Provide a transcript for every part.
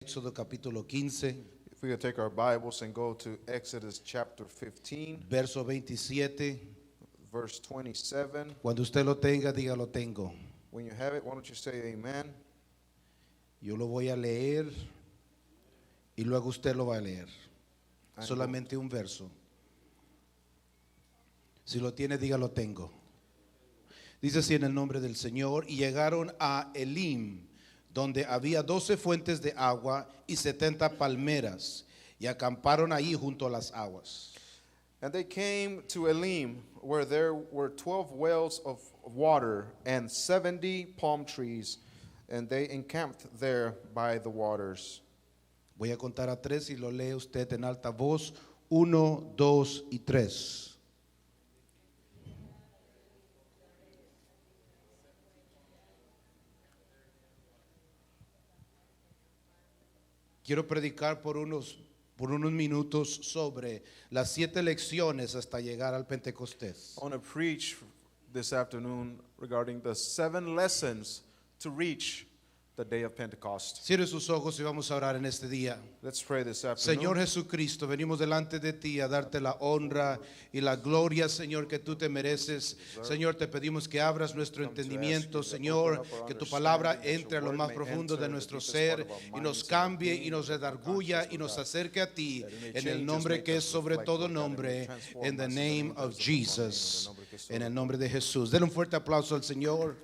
Éxodo capítulo 15, If we could take our Bibles and go to Exodus chapter 15, verso 27. verse 27. Cuando usted lo tenga, diga lo tengo. When you have it, why don't you say amen? Yo lo voy a leer y luego usted lo va a leer. Solamente un verso. Si lo tiene, diga lo tengo. Dice así en el nombre del Señor: y llegaron a Elim, donde había 12 fuentes de agua y 70 palmeras, y acamparon allí junto a las aguas. And they came to Elim, where there were 12 wells of water and 70 palm trees, and they encamped there by the waters. Voy a contar a 3 y lo lee usted en alta voz. 1, 2 y 3. Quiero predicar por unos minutos sobre las 7 lecciones hasta llegar al Pentecostés. I want to preach this afternoon regarding the 7 lessons to reach the day of Pentecost. Cierre sus ojos y vamos a orar en este día. Let's pray this afternoon. Señor Jesucristo, venimos delante de ti a darte la honra y la gloria, Señor, que tú te mereces. Señor, te pedimos que abras nuestro entendimiento, Señor, que tu palabra entre a lo más profundo de nuestro ser y nos cambie y nos redarguya y nos acerque a ti en el nombre que es sobre todo nombre, in the name of Jesus, en el nombre de Jesús. Denle un fuerte aplauso al Señor.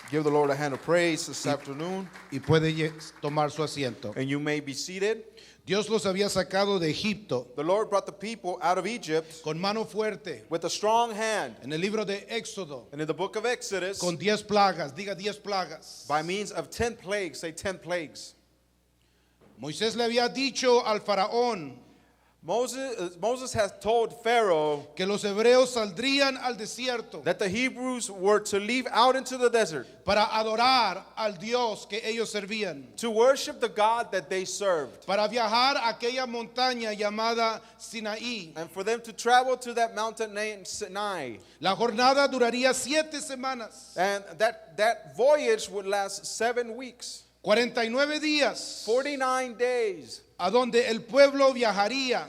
Give the Lord a hand of praise this afternoon. Y puede tomar su asiento. And you may be seated. Dios los había sacado de Egipto The Lord brought the people out of Egypt con mano fuerte. with a strong hand. En el libro de Éxodo, And in the book of Exodus, con 10 plagas, diga 10 plagas. by means of 10 plagues, say 10 plagues. Moisés le había dicho al faraón Moses has told Pharaoh que los hebreos saldrían al desierto that the Hebrews were to leave out into the desert para adorar al Dios que ellos servían, to worship the God that they served, para viajar a aquella montaña llamada Sinaí. and for them to travel to that mountain named Sinai. La jornada duraría 7 semanas, And that voyage would last 7 weeks, 49 días, 49 days, a donde el pueblo viajaría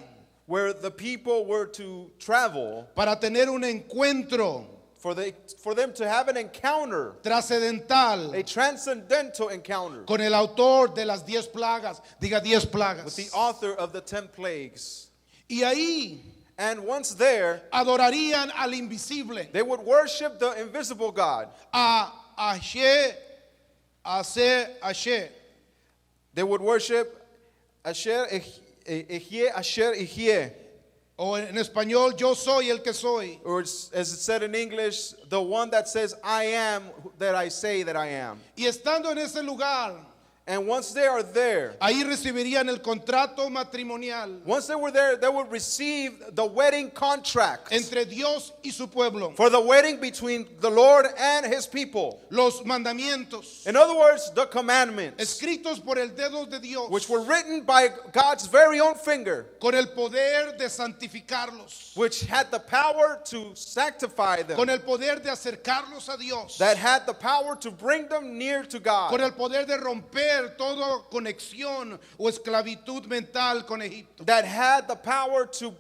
where the people were to travel para tener un encuentro for them to have an encounter, trascendental a transcendental encounter con el autor de las 10 plagas, diga 10 with plagas. the author of the 10 plagues. Y ahí And once there, adorarían al invisible, they would worship the invisible God. a Asher, Asher. They would worship Asher, Ehie, Asher, Ehie. O en español, yo soy el que soy. Or as it said in English, the one that says, I am that I say that I am. Y estando en ese lugar, And once they are there, ahí recibirían el contrato matrimonial once they were there, they would receive the wedding contract entre Dios y su pueblo, for the wedding between the Lord and his people. los mandamientos In other words, the commandments, escritos por el dedo de Dios, which were written by God's very own finger, con el poder de santificarlos, which had the power to sanctify them, con el poder de acercarlos a Dios, that had the power to bring them near to con God, el poder de romper toda conexión o esclavitud mental con Egipto. that had the power to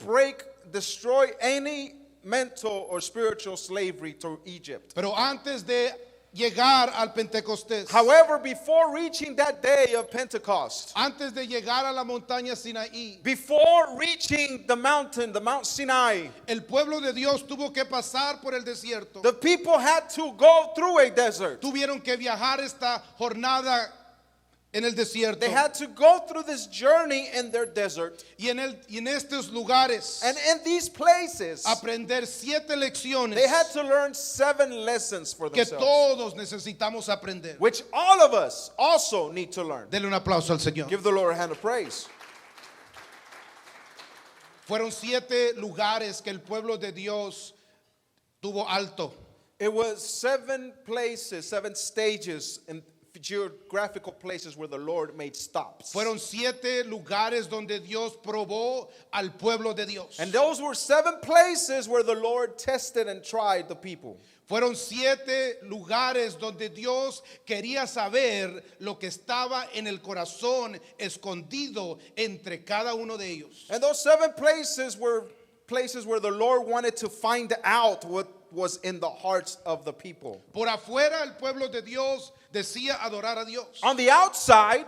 destroy any mental or spiritual slavery to Egypt. Pero antes de llegar al Pentecostés, However, before reaching that day of Pentecost, antes de llegar a la montaña Sinaí, before reaching the Mount Sinai, el pueblo de Dios tuvo que pasar por el desierto. the people had to go through a desert. Tuvieron que viajar esta jornada en el desierto. They had to go through this journey in their desert. Y en estos lugares And in these places, aprender 7 lecciones they had to learn 7 lessons for que themselves, todos necesitamos aprender. which all of us also need to learn. Denle un aplauso al Señor. Give the Lord a hand of praise. Fueron 7 lugares que el pueblo de Dios tuvo alto. It was 7 places, 7 stages in geographical places where the Lord made stops. Fueron 7 lugares donde Dios probó al pueblo de Dios. And those were 7 places where the Lord tested and tried the people. Fueron 7 lugares donde Dios quería saber lo que estaba en el corazón escondido entre cada uno de ellos. And those 7 places were places where the Lord wanted to find out what was in the hearts of the people. Por afuera el pueblo de Dios decía adorar a Dios. On the outside,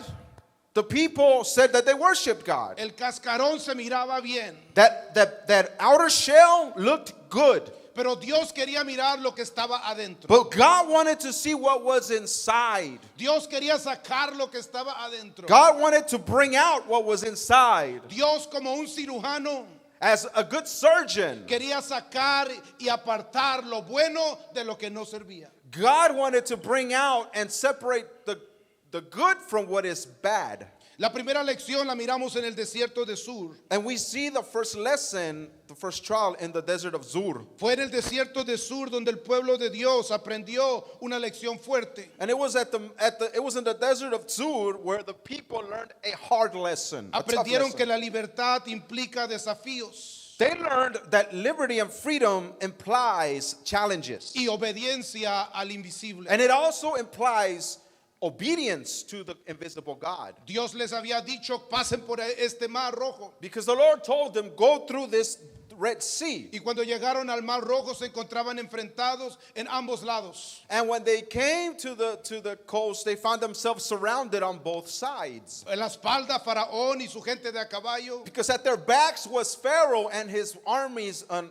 the people said that they worshiped God. El cascarón se miraba bien, That outer shell looked good. pero Dios quería mirar lo que estaba adentro. But God wanted to see what was inside. Dios quería sacar lo que estaba adentro. God wanted to bring out what was inside. Dios, como un cirujano, As a good surgeon, quería sacar y apartar lo bueno de lo que no servía. God wanted to bring out and separate the good from what is bad. La primera lección la miramos en el desierto de Sur. And we see the first lesson, the first trial in the desert of Zur. Fue en el desierto de Sur donde el pueblo de Dios aprendió una lección fuerte. And it was it was in the desert of Zur where the people learned a hard lesson. A tough Aprendieron lesson. que la libertad implica desafíos They learned that liberty and freedom implies challenges. y obediencia al invisible. And it also implies obedience to the invisible God. Dios les había dicho, pasen por este mar rojo. Because the Lord told them, go through this Red Sea. Y cuando llegaron al mar rojo se encontraban enfrentados en ambos lados. And when they came to the coast, they found themselves surrounded on both sides. En la espalda Faraón y su gente de a caballo. Because at their backs was Pharaoh and his armies on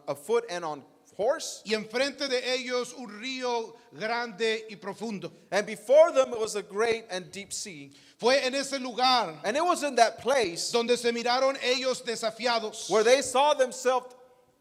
afoot and on horse. Y enfrente de ellos un río grande y profundo. And before them it was a great and deep sea. Fue en ese lugar And it was in that place donde se miraron ellos desafiados. where they saw themselves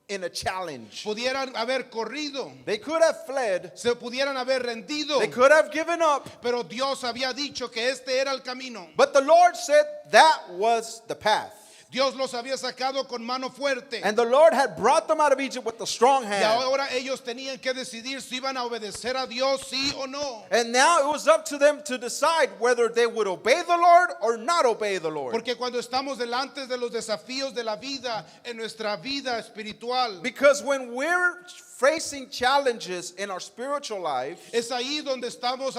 in a challenge. Pudieran haber corrido, They could have fled, se pudieran haber rendido, they could have given up, pero Dios había dicho que este era el camino. but the Lord said that was the path. Dios los había sacado con mano fuerte. And the Lord had brought them out of Egypt with a strong Y hand. ahora ellos tenían que decidir si iban a obedecer a Dios, sí o no. And now it was up to them to decide whether they would obey the Lord or not obey the Lord. Porque cuando estamos delante de los desafíos de la vida, en nuestra vida espiritual, Because when we're facing challenges in our spiritual life, es ahí donde estamos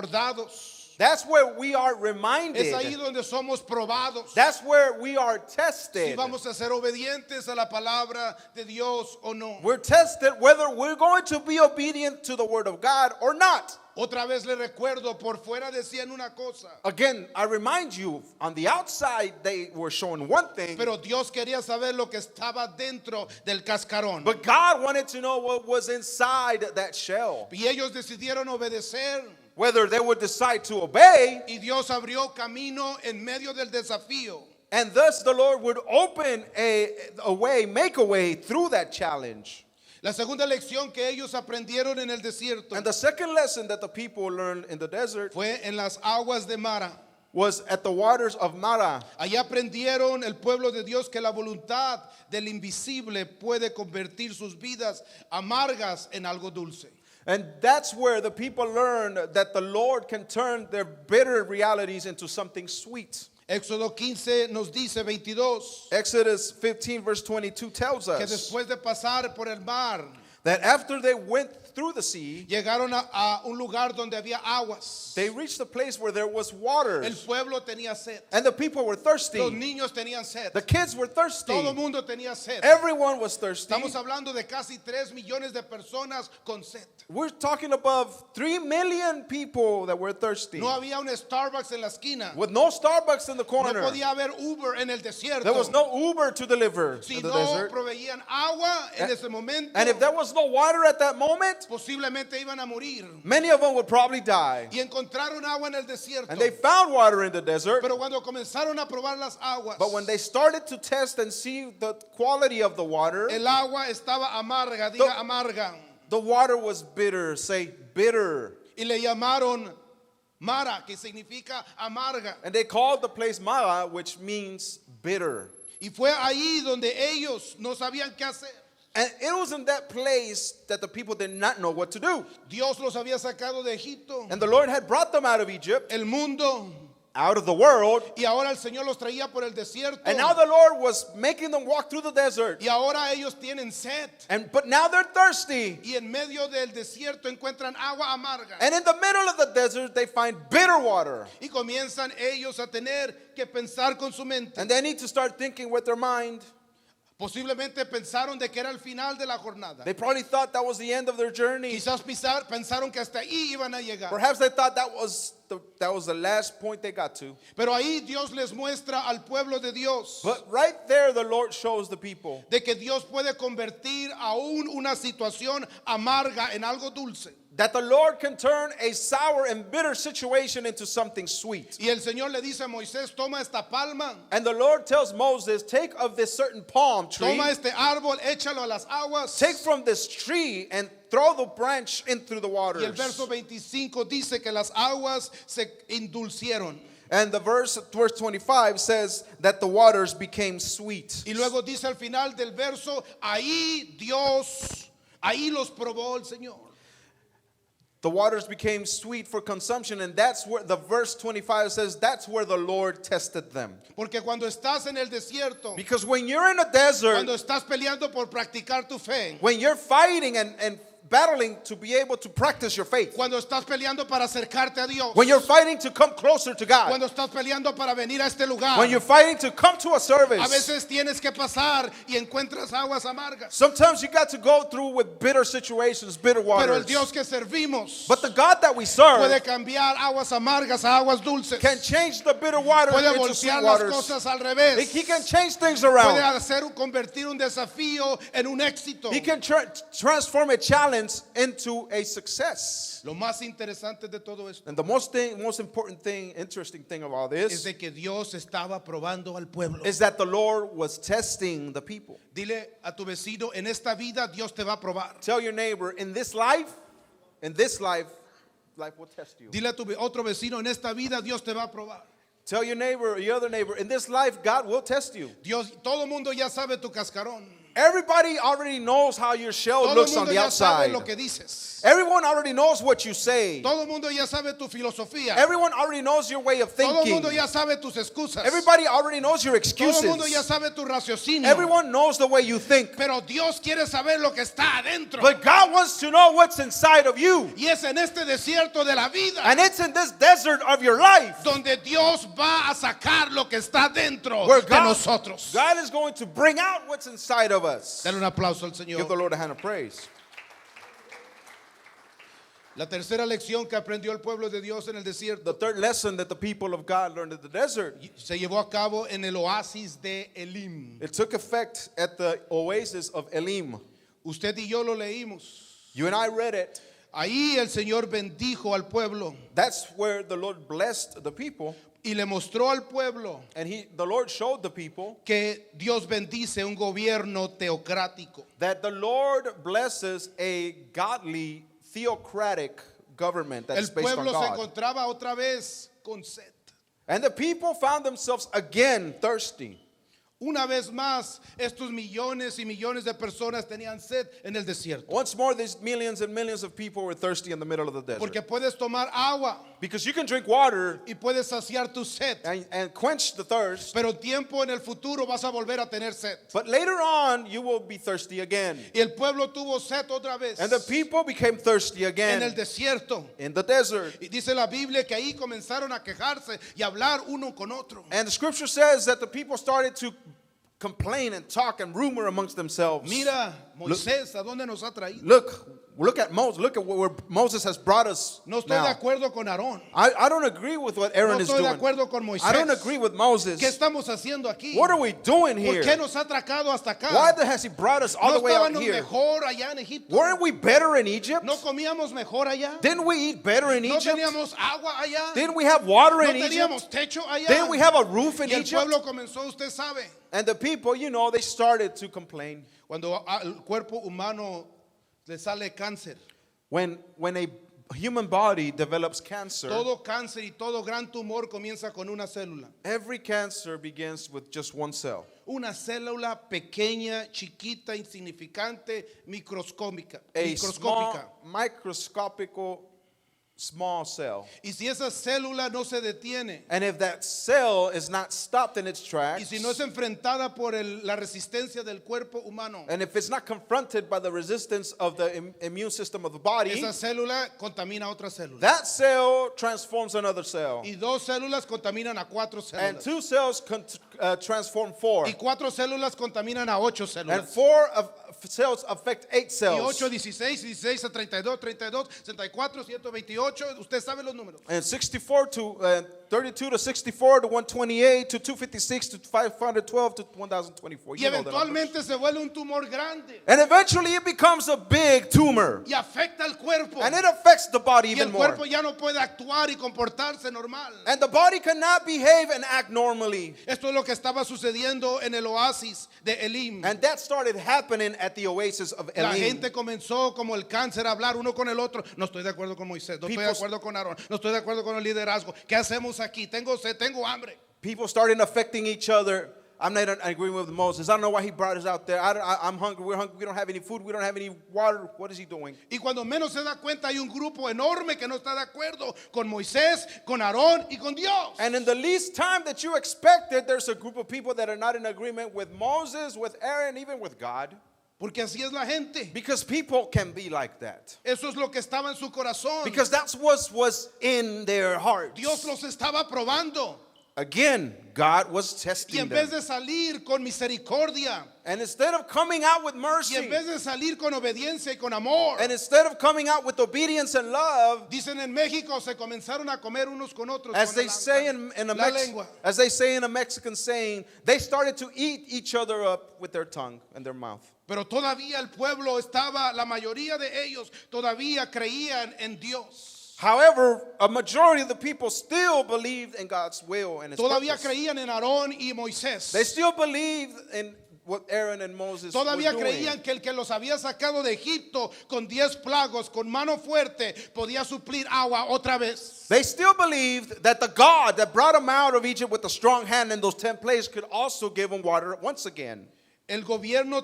recordados. that's where we are Es ahí reminded. donde somos probados. That's where we are Si tested. vamos a ser obedientes a la palabra de Dios o no. We're tested whether we're going to be obedient to the word of God or not. Otra vez le recuerdo, por fuera decían una cosa, Again, I remind you, on the outside they were showing one thing, pero Dios quería saber lo que estaba dentro del cascarón. but God wanted to know what was inside that shell. Y ellos decidieron obedecer. Whether they would decide to obey, Y Dios abrió camino en medio del desafío. and thus the Lord would open a way, make a way through that challenge. La segunda lección que ellos aprendieron en el desierto And the second lesson that the people learned in the desert fue en las aguas de Mara. was at the waters of Mara. Allá aprendieron el pueblo de Dios que la voluntad del invisible puede convertir sus vidas amargas en algo dulce. And that's where the people learned that the Lord can turn their bitter realities into something sweet. Éxodo 15 nos dice 22 Exodus 15 verse 22 tells que us después de pasar por el mar that after they went through the sea, llegaron a un lugar donde había aguas. they reached a place where there was water. El pueblo tenía sed. And the people were Los thirsty. niños tenían sed. The kids were thirsty. Todo el mundo tenía sed. Everyone was thirsty. Estamos hablando de casi 3 millones de personas con sed. We're talking above 3 million people that were thirsty. No había un Starbucks en la esquina. With no Starbucks in the No corner. podía haber Uber en el desierto. There was no Uber to deliver Si in the no desert. proveían agua en ese momento, And if there was no water at that moment, posiblemente iban a morir. many of them would probably die. Y encontraron agua en el desierto. And they found water in the desert. Pero cuando comenzaron a probar las aguas, But when they started to test and see the quality of the water, el agua estaba amarga, diga amarga. the water was bitter. Say bitter. Y le llamaron Mara, que significa amarga. And they called the place Mara, which means bitter. Y fue ahí donde ellos no sabían qué hacer. And it was in that place that the people did not know what to do. Dios los había sacado de Egipto. And the Lord had brought them out of Egypt. El mundo out of the world. Y ahora el Señor los traía por el desierto. And now the Lord was making them walk through the desert. Y ahora ellos tienen sed. But now they're thirsty. Y en medio del desierto encuentran agua amarga. And in the middle of the desert, they find bitter water. Y comienzan ellos a tener que pensar con su mente. And they need to start thinking with their mind. Posiblemente pensaron de que era el final de la jornada. They probably thought that was the end of their journey. Quizás pensaron que hasta ahí iban a llegar. Perhaps they thought that was the last point they got to. Pero ahí Dios les muestra al pueblo de Dios But right there, the Lord shows the people de que Dios puede convertir aún una situación amarga en algo dulce. that the Lord can turn a sour and bitter situation into something sweet. Y el Señor le dice a Moisés, toma esta palma, And the Lord tells Moses, take of this certain palm tree, toma este árbol, échalo a las aguas. take from this tree and throw the branch into the waters. Y el verso 25 dice que las aguas se endulcieron. And the verse 25 says that the waters became sweet. Y luego dice al final del verso, ahí los probó el Señor. The waters became sweet for consumption, and that's where the verse 25 says that's where the Lord tested them. Porque cuando estás en el desierto, Because when you're in a desert, cuando estás peleando por practicar tu fe, when you're fighting and battling to be able to practice your faith, cuando estás peleando para acercarte a Dios, when you're fighting to come closer to God, cuando estás peleando para venir a este lugar, when you're fighting to come to a a service, veces tienes que pasar y encuentras aguas amargas. sometimes you got to go through with bitter situations, bitter Pero el waters. Dios que servimos But the God that we serve puede cambiar aguas amargas a aguas dulces. can change the bitter water Puede into sweet voltear las waters. cosas al revés. He can change things Puede around. convertir un desafío en un éxito. He can transform a challenge into a success. Lo más interesante de todo esto And the most important thing, interesting thing of all es this de que Dios estaba probando al pueblo. is that the Lord was testing the people. Dile a tu vecino, en esta vida Dios te va a probar. Tell your neighbor, in this life, life will test you. Dile a tu otro vecino, en esta vida Dios te va a probar. Tell your neighbor, your other neighbor, in this life, God will test you. Dios, todo mundo ya sabe tu cascarón. Everybody already knows how your shell Todo looks mundo on the ya sabe outside. lo que dices. Everyone already knows what you say. Todo mundo ya sabe tu filosofía. Everyone already knows your way of Todo thinking. mundo ya sabe tus excusas. Everybody already knows your Todo excuses. mundo ya sabe tu raciocinio. Everyone knows the way you think. Pero Dios quiere saber lo que está adentro. But God wants to know what's inside of you. Y es en este desierto de la vida And it's in this desert of your life donde Dios va a sacar lo que está dentro where de nosotros. God is going to bring out what's inside of us. Dale un aplauso al Give the Señor. Lord a hand of praise. La tercera lección que aprendió el pueblo de Dios en el desierto The third lesson that the people of God learned in the desert, se llevó a cabo en el oasis de Elim. it took effect at the oasis of Elim. Usted y yo lo leímos. You and I read it. Ahí el Señor bendijo al pueblo That's where the Lord blessed the people. y le mostró al pueblo And the Lord showed the people que Dios bendice un gobierno teocrático. that the Lord blesses a godly, theocratic government that's El based on pueblo se God. encontraba otra vez con sed. And the people found themselves again thirsty. Una vez más, estos millones y millones de personas tenían sed en el desierto. Once more, these millions and millions of people were thirsty in the middle of the desert. Porque puedes tomar agua Because you can drink water y puedes saciar tu sed. and quench the thirst, Pero tiempo en el futuro vas a volver a tener sed. but later on, you will be thirsty again. Y el pueblo tuvo sed otra vez And the people became thirsty en el again desierto. in the desert. Y dice la Biblia que ahí comenzaron a quejarse y a hablar uno con otro. And the scripture says that the people started to complain and talk and rumor amongst themselves. Mira, Moisés, ¿a dónde nos ha traído? Look at Moses. Look at where Moses has brought us No estoy now. de acuerdo con Aarón. I don't agree with what Aaron No is estoy de doing. acuerdo con Moisés. I don't agree with Moses. ¿Qué estamos haciendo aquí? What are we doing ¿Por here? qué nos ha atracado hasta acá? Why has he brought us all ¿No the way out estábamos here? mejor allá en Egipto? Weren't we better in Egypt? ¿No comíamos mejor allá? Didn't we eat better in ¿No Egypt? teníamos agua allá? Didn't we have water ¿No in Egypt? teníamos techo allá? Didn't we have a roof in Y el Egypt? pueblo comenzó, usted sabe, And the people, they started to complain. cuando al cuerpo humano le sale cáncer. When a human body develops cancer, Todo cáncer y todo gran tumor comienza con una célula. every cancer begins with just one cell. Una célula pequeña, chiquita, insignificante, microscópica. A Microscópica. small, microscopical small cell. Y si esa célula no se detiene, And if that cell is not stopped in its y tracks, si no es enfrentada por la resistencia del cuerpo humano, and if it's not confronted by the resistance of the immune system of the body, esa célula contamina a otra célula. that cell transforms another cell. Y dos células contaminan a cuatro And células. two cells transform four. Y cuatro células contaminan a ocho And células. four cells affect 8 Y cells. 8, 16, 16 a 32, 32, 64, 128. Usted sabe los números. And 64 to 32 to 64 to 128 to 256 to 512 to 1024. Y You know the numbers. eventualmente se vuelve un tumor grande. And eventually it becomes a big tumor. Y afecta al cuerpo. And it affects the body Y even el more. cuerpo ya no puede actuar y comportarse normal. And the body cannot behave and act normally. Esto es lo que estaba sucediendo en el oasis de Elim. And that started happening at the oasis of La Elim. gente comenzó como el cáncer a hablar uno con el otro. No estoy de acuerdo con Moisés, no estoy de acuerdo con Aarón, no estoy de acuerdo con el liderazgo. ¿Qué hacemos aquí? Tengo sed, tengo hambre. People started affecting each other. I'm not agreeing with Moses. I don't know why he brought us out there. I'm hungry. We're hungry. We don't have any food. We don't have any water. What is he doing? Y cuando menos se da cuenta hay un grupo enorme que no está de acuerdo con Moisés, con Aarón y con Dios. And in the least time that you expected, there's a group of people that are not in agreement with Moses, with Aaron, even with God. Porque así es la gente. Because people can be like that. Eso es lo que estaba en su corazón. Because that's what was in their heart. Dios los estaba probando. Again, God was Y testing en vez them. de salir con misericordia, And instead of coming out with y mercy, en vez de salir con obediencia y con amor, and instead of coming out with obedience and love, dicen en México se comenzaron a comer unos con otros. as con they say la lengua. as they say in a Mexican saying, they started to eat each other up with their tongue and their mouth. Pero todavía el pueblo estaba, la mayoría de ellos todavía creían en Dios. However, a majority of the people still believed in God's will and His Todavía purpose. creían en Aarón y Moisés. They still believed in what Aaron and Moses Todavía were doing. creían que el que los había sacado de Egipto con 10 plagos, con mano fuerte, podía suplir agua otra vez. They still believed that the God that brought them out of Egypt with a strong hand in those 10 plagues could also give them water once again. El gobierno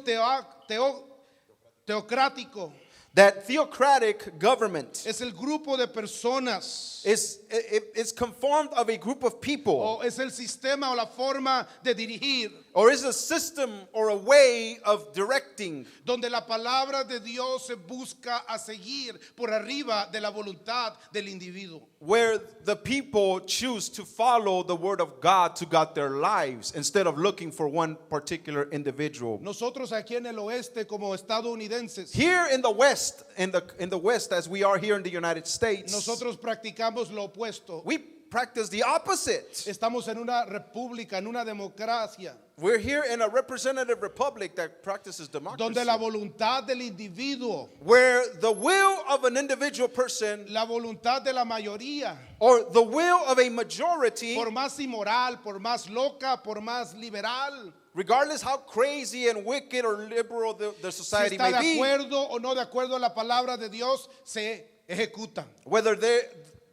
teocrático That theocratic government es el grupo de personas is conformed of a group of people, o es el sistema o la forma de dirigir or is a system or a way of directing, donde la palabra de Dios se busca a seguir por arriba de la voluntad del individuo. where the people choose to follow the word of God to guide their lives instead of looking for one particular individual. Nosotros aquí en el oeste como estadounidenses, Here in the West, in the West, as we are here in the United States, nosotros practicamos lo opuesto. we practice the opposite. Estamos en una república, en una democracia, We're here in a representative republic that practices democracy, donde la voluntad del individuo, where the will of an individual person la voluntad de la mayoría, or the will of a majority, por más inmoral, por más loca, por más liberal, regardless how crazy and wicked or liberal the si society está may de be, acuerdo o no de acuerdo a la palabra de Dios, se ejecutan.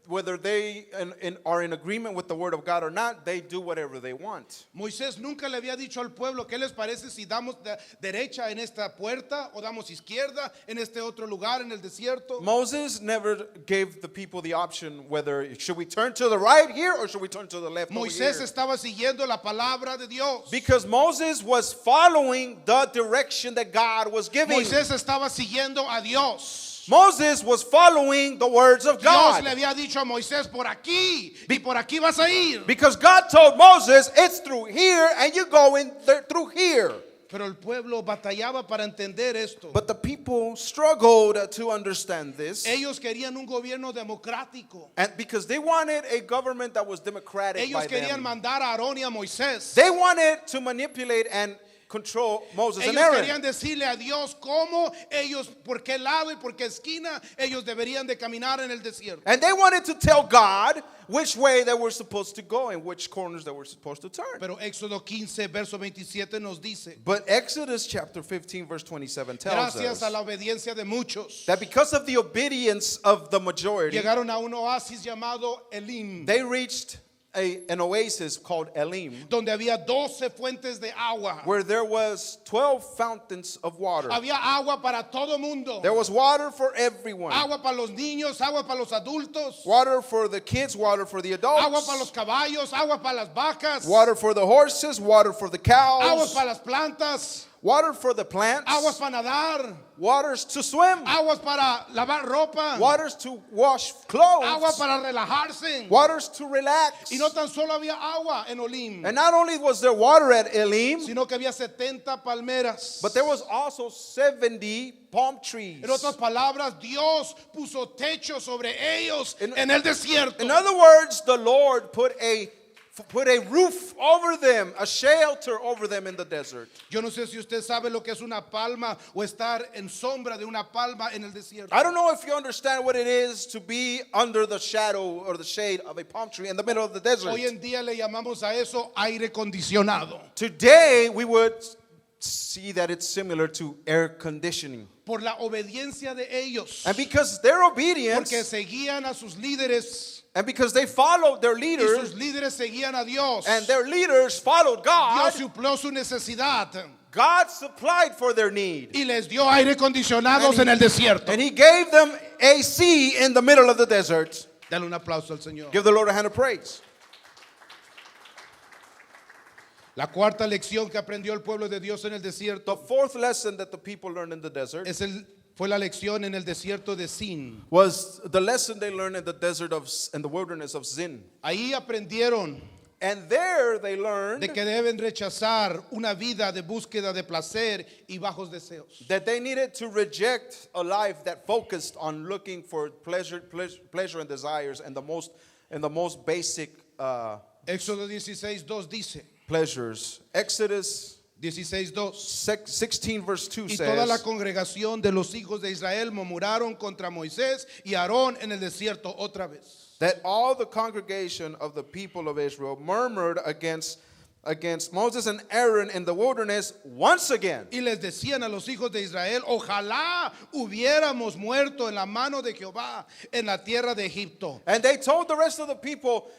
whether they are in agreement with the word of God or not, they do whatever they want. Moisés nunca le había dicho al pueblo, ¿qué les parece si damos derecha en esta puerta o damos izquierda en este otro lugar en el desierto? Moses never gave the people the option whether should we turn to the right here or should we turn to the left over Moisés here. estaba siguiendo la palabra de Dios. Because Moses was following the direction that God was giving. Moisés estaba siguiendo a Dios. Moses was following the words of Dios God. le había dicho a Moisés, por aquí y por aquí vas a ir. Because God told Moses, it's through here and you're going through here. Pero el pueblo batallaba para entender esto. But the people struggled to understand this. Ellos querían un gobierno democrático. And because they wanted a government that was democratic Ellos by querían them. mandar a Aarón y a Moisés. They wanted to manipulate and control Moses and Ellos Aaron. querían decirle a Dios cómo ellos, por qué lado y por qué esquina ellos deberían de caminar en el desierto. And they wanted to tell God which way they were supposed to go and which corners they were supposed to turn. Pero Éxodo 15, verso 27 nos dice, But Exodus chapter 15 verse 27 tells gracias a us la obediencia de muchos, that because of the obedience of the majority, llegaron a un oasis llamado Elim. they reached an oasis called Elim, donde había 12 fuentes de agua. where there was 12 fountains of water. Había agua para todo mundo. There was water for everyone. Agua para los niños, agua para los adultos, Water for the kids, water for the agua para los adults, caballos, agua para las vacas, water for the horses, water for the aguas cows, para las plantas, water for the plants, aguas para nadar, waters to swim, aguas para lavar ropa, waters to wash agua clothes, para relajarse. waters to relax. Y no tan solo había agua en Olim, And not only was there water at Elim, sino que había 70 palmeras. but there was also 70 palm trees. En otras palabras, Dios puso techo sobre ellos en el desierto. In other words, the Lord put a roof over them, a shelter over them in the desert. Yo no sé si usted sabe lo que es una palma o estar en sombra de una palma en el desierto. I don't know if you understand what it is to be under the shadow or the shade of a palm tree in the middle of the desert. Hoy en día le llamamos a eso aire acondicionado. Today, we would see that it's similar to air conditioning. Por la obediencia de ellos. And because their Porque obedience, seguían a sus líderes and because they followed their y leaders, sus líderes seguían a Dios. and their leaders followed God, Dios suplió su necesidad God supplied for their need. y les dio aire acondicionados en el desierto. And He gave them AC in the middle of the desert. Dale un aplauso al Señor. Give the Lord a hand of praise. La cuarta lección que aprendió el pueblo de Dios en el The desierto fourth lesson that the people learned in the desert fue la lección en el desierto de Sin. was the lesson they learned in the desert in the wilderness of Zin. Ahí aprendieron And there they learned de que deben rechazar una vida de búsqueda de placer y bajos deseos. that they needed to reject a life that focused on looking for pleasure and desires and the most basic Éxodo 16:2 dice, pleasures. Exodus 16:2. 16 verse 2 Y toda la says, congregación de los hijos de Israel murmuraron contra Moisés y Aarón en el desierto otra vez. that all the congregation of the people of Israel murmured against Moses and Aaron in the wilderness once again. Y les decían a los hijos de Israel, ojalá hubiéramos muerto en la mano de Jehová en la tierra de Egipto. And they told the rest of the people,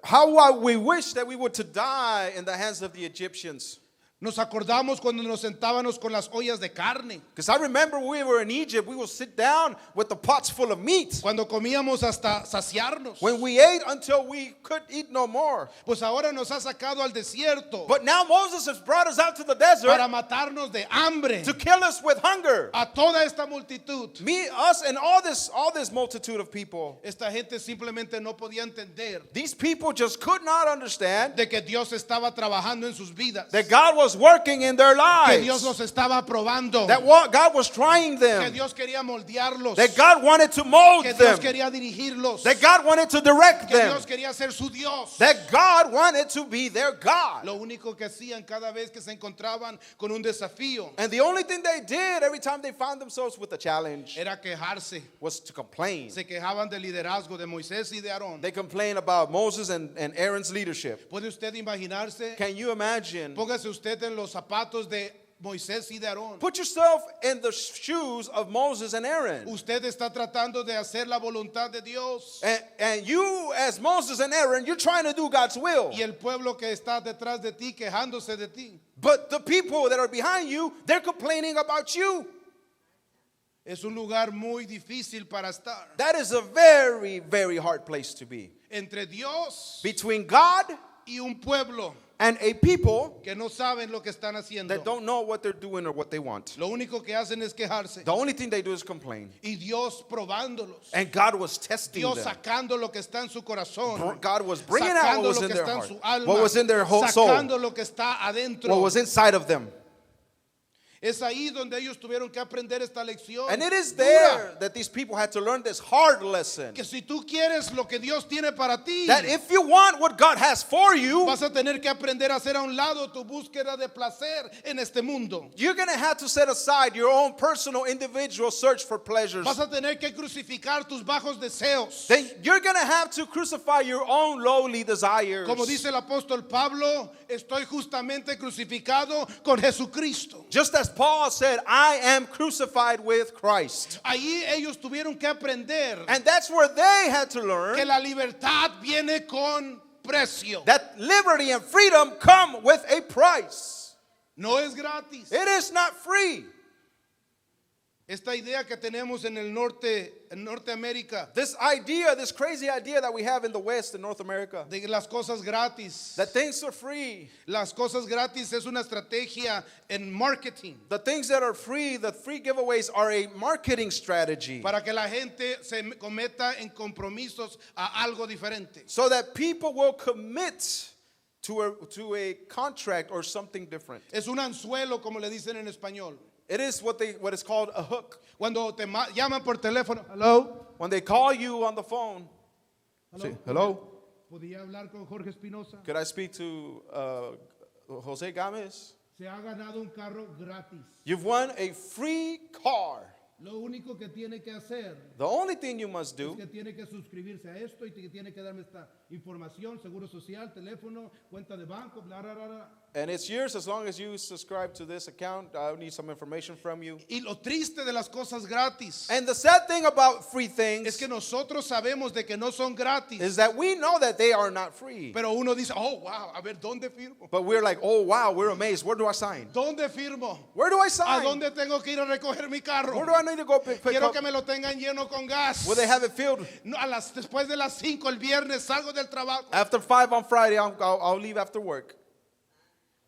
how we wish that we were to die in the hands of the Egyptians. Nos acordamos cuando nos sentábamos con las ollas de carne, Because I remember when we were in Egypt, we would sit down with the pots full of meat. cuando comíamos hasta saciarnos. When we ate until we could eat no more. Pues ahora nos ha sacado al desierto But now Moses has brought us out to the desert para matarnos de hambre to kill us with hunger. a toda esta multitud. Me, us, and all this multitude of people. Esta gente simplemente no podía entender These people just could not understand de que Dios estaba trabajando en sus vidas, that God was working in their que Dios lives. los estaba probando, That God was trying que them. Dios quería moldearlos, That God wanted to mold que Dios them. quería dirigirlos, That God wanted to direct que them. Dios quería ser su Dios. That God wanted to be their God. Lo único que hacían cada vez que se encontraban con un desafío And the only thing they did every time they found themselves with a challenge era quejarse. was to complain. Se quejaban del liderazgo de Moisés y de Aarón. They complained about Moses and Aaron's leadership. ¿Puede usted imaginarse? Can you imagine? Póngase usted en los zapatos de Moisés y de Aarón. Put yourself in the shoes of Moses and Aaron. Usted está tratando de hacer la voluntad de Dios. And you, as Moses and Aaron, you're trying to do God's will. Y el pueblo que está detrás de ti quejándose de ti. But the people that are behind you, they're complaining about you. Es un lugar muy difícil para estar. That is a very, very hard place to be. Entre Dios Between God y un pueblo and a people que no saben lo que están haciendo. that don't know what they're doing or what they want. Lo único que hacen es quejarse. The only thing they do is complain. Y Dios probándolos. And God was testing Dios them. sacando lo que está en su corazón. God was bringing out Sacando what was lo in que their está en heart, su alma. what was in their whole soul, Sacando lo que está adentro. what was inside of them. Es ahí donde ellos tuvieron que aprender esta lección. And it is dura. there that these people had to learn this hard lesson. Que si tú quieres lo que Dios tiene para ti, That if you want what God has for you, vas a tener que aprender a hacer a un lado tu búsqueda de placer en este mundo. you're going to have to set aside your own personal, individual search for pleasures. Vas a tener que crucificar tus bajos deseos. Then you're going to have to crucify your own lowly desires. Como dice el apóstol Pablo, estoy justamente crucificado con Jesucristo. Just as Paul said, I am crucified with Christ. Ahí ellos tuvieron que aprender And that's where they had to que learn la libertad viene con precio. that liberty and freedom come with a price. No es gratis. It is not free. Esta idea que tenemos en el norte, en Norteamérica, This idea, this crazy idea that we have in the West in North America, de las cosas gratis. that things are free. Las cosas gratis es una estrategia en marketing The things that are free, the free giveaways are a marketing strategy para que la gente se cometa en compromisos a algo diferente. so that people will commit to a contract or something different. Es un anzuelo, como le dicen en español. It is what is called a hook. Cuando te llaman por teléfono, hello, When they call you on the phone, say, hello, ¿podría hablar con Jorge Espinosa? could I speak to Jose Gomez? Se ha ganado un carro gratis. You've won a free car. Lo único que tiene que hacer The only thing you must es do que tiene que suscribirse a esto y que tiene que darme esta información, seguro social, teléfono, cuenta de banco, bla, bla, bla, bla. and it's yours as long as you subscribe to this account. I need some information from you. Y lo triste de las cosas gratis And the sad thing about free es things que nosotros sabemos de que no son gratis, is that we know that they are not free. pero uno dice, oh, wow, a ver, ¿dónde firmo? But we're like, oh wow, we're amazed. Where do I sign? ¿Dónde firmo? Where do I ¿A sign? dónde tengo que ir a recoger mi carro? Where do I need to go pick Quiero up? que me lo tengan lleno con gas. Will they have it filled? No, después de las 5 el viernes salgo del trabajo. After 5 on Friday, I'll leave after work.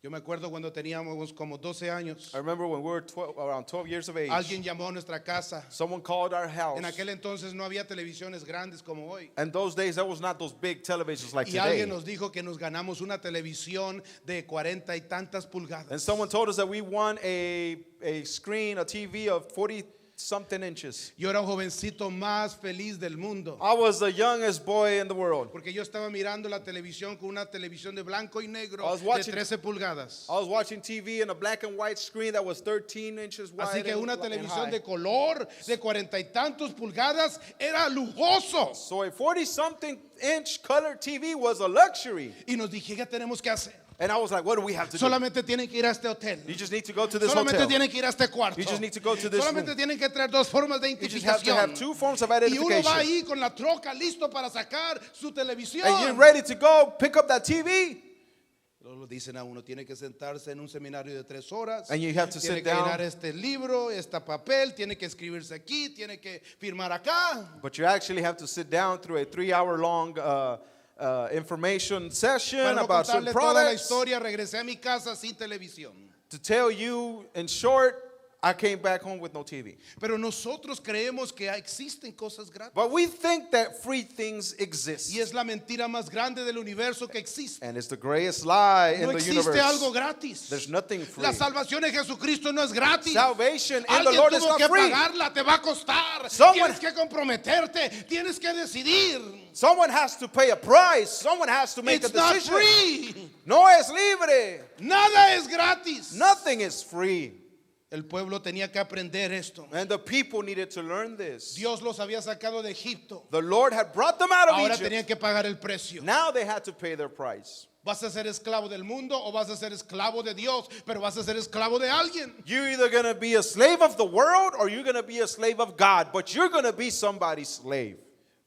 Yo me acuerdo cuando teníamos como 12 años. I remember when we were around 12 years of age. Alguien llamó a nuestra casa. Someone called our house. En aquel entonces no había televisiones grandes como hoy. And those days, there was not those big televisions like Y alguien today. nos dijo que nos ganamos una televisión de 40 y tantas pulgadas. And someone told us that we won a screen, a TV of 40-something inches. Yo era un jovencito más feliz del mundo. I was the youngest boy in the world. Porque yo estaba mirando la televisión con una televisión de blanco y negro I was de watching- 13 pulgadas. I was watching TV in a black and white screen that was 13 inches wide. Así que and una televisión high. de color de 40 y tantos pulgadas era lujoso. So a 40-something inch color TV was a luxury. Y nos dije, ¿qué tenemos que hacer? And I was like, what do we have to do? Solamente tienen que ir a este hotel. You just need to go to this Solamente hotel. tienen que ir a este cuarto. You just need to go to this Solamente room. tienen que traer dos formas de You just have to identificación. have 2 forms of Y uno va identification. ahí con la troca listo para sacar su televisión. And you're ready to go pick up that TV. Luego lo dicen a uno, tiene que sentarse en un seminario de 3 horas. And you have to tiene sit que down. llenar este libro, este papel, tiene que escribirse aquí, tiene que firmar acá. But you actually have to sit down through a 3-hour-long information session Para no about certain contarle toda la products. historia, regresé a mi casa sin televisión. To tell you, in short, I came back home with no TV. Pero nosotros creemos que existen cosas gratis. But we think that free things exist. Y es la mentira más grande del universo que existe. And it's the greatest lie in No the existe universe. algo gratis. There's nothing free. La salvación en Jesucristo no es gratis. Salvation in the Alguien Lord is tuvo not que free. pagarla, te va a costar. Someone- Tienes que comprometerte, tienes que decidir. Someone has to pay a price. Someone has to make It's a not decision. free. No es libre. Nada es gratis. Nothing is free. El pueblo tenía que aprender esto. And the people needed to learn this. Dios los había sacado de Egipto. The Lord had brought them out of Ahora Egypt. tenían que pagar el precio. Now they had to pay their price. ¿Vas a ser esclavo del mundo o vas a ser esclavo de Dios? Pero vas a ser esclavo de alguien. You're either going to be a slave of the world or you're going to be a slave of God, but you're going to be somebody's slave.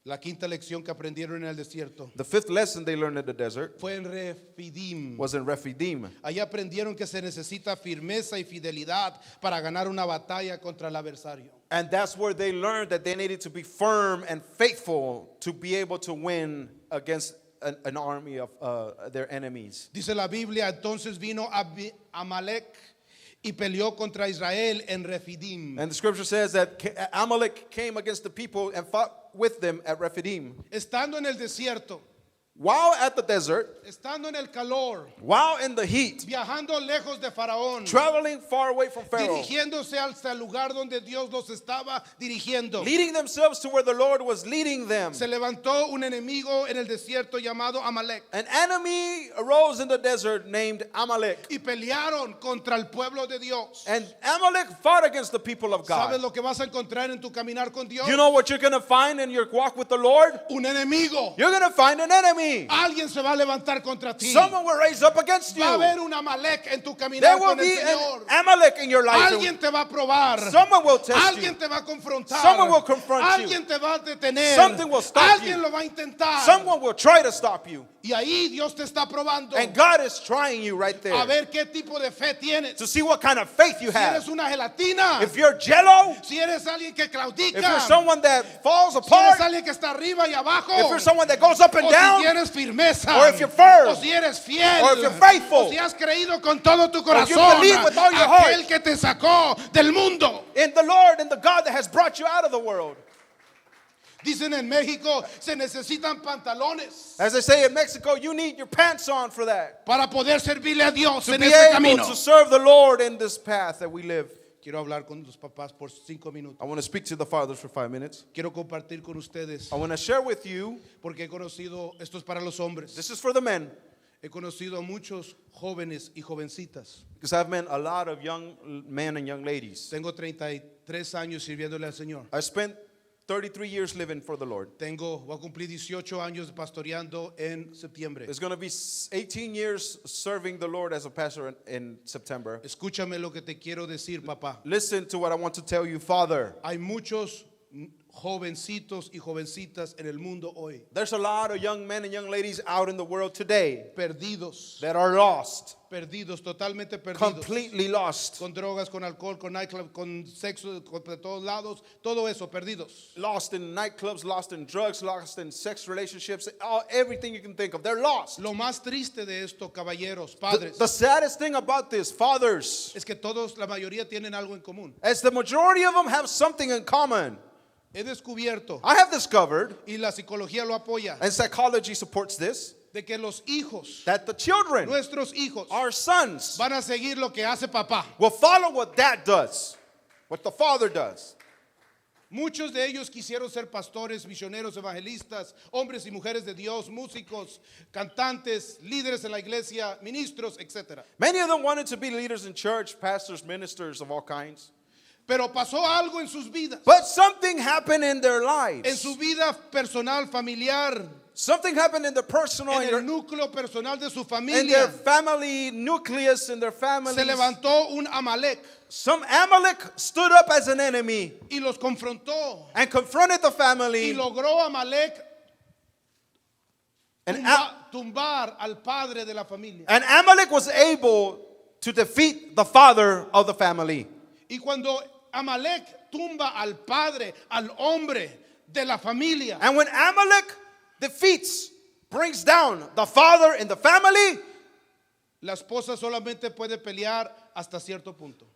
La quinta lección que aprendieron en el desierto The 5th lesson they learned in the desert fue en Refidim. was in Rephidim. Allí aprendieron que se necesita firmeza y fidelidad para ganar una batalla contra el adversario. And that's where they learned that they needed to be firm and faithful to be able to win against an army of their enemies. Dice la Biblia, entonces vino Amalek y peleó contra Israel en Refidim. And the scripture says that Amalek came against the people and fought with them at Rephidim. Estando en el desierto, While at the desert, estando en el calor, while in the heat, viajando lejos de Faraón, traveling far away from Pharaoh, dirigiéndose hasta el lugar donde Dios los estaba dirigiendo. leading themselves to where the Lord was leading them. Se levantó un enemigo en el desierto llamado Amalek An enemy arose in the desert named Amalek. y pelearon contra el pueblo de Dios. And Amalek fought against the people of ¿Sabes God. lo que vas a encontrar en tu caminar con Dios? You know what you're going to find in your walk with the Lord? Un enemigo. You're going to find an enemy. me. Alguien se va a levantar contra ti. Someone will raise up against you. Va a haber un Amalek en tu There caminar will con el be an Señor. Amalek in your life. Alguien te va a probar. Someone will test Alguien you. te va a confrontar. Someone will confront you. Alguien te va a detener. Something will stop Alguien you. lo va a intentar. Someone will try to stop you. Y ahí Dios te está probando And God is trying you right a there ver qué tipo de fe tienes. to see what kind of faith you Si have. eres una gelatina, If you're jello, si eres alguien que claudica, if you're someone that falls si eres apart, alguien que está arriba y abajo, if you're someone that goes up and o down, si tienes firmeza, or if you're firm, o si eres fiel, or if you're faithful, o si has creído con todo tu or if you corazón, believe with all your aquel heart que te sacó del mundo. in the Lord and the God that has brought you out of the world. Dicen en México, se necesitan pantalones As they say in Mexico, you need your pants on for that. para poder servirle a Dios To en be este able camino. to serve the Lord in this path that we live. Quiero hablar con los papás por 5 minutos. I want to speak to the fathers for 5 minutes. Quiero compartir con ustedes I want to share with you, porque he conocido, esto es para los hombres, this is for the men, he conocido a muchos jóvenes y jovencitas. because I've met a lot of young men and young ladies. Tengo 33 años sirviéndole al Señor. I spent 33 years living for the Lord. Voy a cumplir 18 años pastoreando en septiembre. It's going to be 18 years serving the Lord as a pastor in September. Escúchame lo que te quiero decir, papá. Listen to what I want to tell you, Father. Hay muchos jovencitos y jovencitas en el mundo hoy There's a lot of young men and young ladies out in the world today perdidos, that are lost, totalmente perdidos. completely lost. Con drogas, con alcohol, con nightclub, con sexo, de todos lados, todo eso, perdidos. Lost in nightclubs, lost in drugs, lost in sex relationships, everything you can think of. They're lost. Lo más triste de esto, caballeros, The, padres, the saddest thing about this, fathers, es que todos, la mayoría tienen algo en común. is the majority of them have something in common. He descubierto, I have discovered, y la psicología lo apoya, and psychology supports this, de que los hijos, that the children, nuestros hijos, our sons, van a seguir lo que hace papá. will follow what dad does, what the father does. Muchos de ellos quisieron ser pastores, misioneros, evangelistas, hombres y mujeres de Dios, músicos, cantantes, líderes en la iglesia, ministros, etc. Many of them wanted to be leaders in church, pastors, ministers of all kinds. Pero pasó algo en sus vidas, But something happened in their en lives. su vida personal, familiar, Something happened in their personal, en in el their, núcleo personal de su in familia. their family nucleus, in their families. Se levantó un Amalek Some Amalek stood up as an enemy y los confrontó. and confronted the Y family. logró Amalek And, tumbar al padre de la familia. and Amalek was able to defeat the father of the family. Y cuando Amalek tumba al padre, al hombre de la familia, And when Amalek defeats, brings down the father in the family, la esposa solamente puede pelear hasta cierto punto.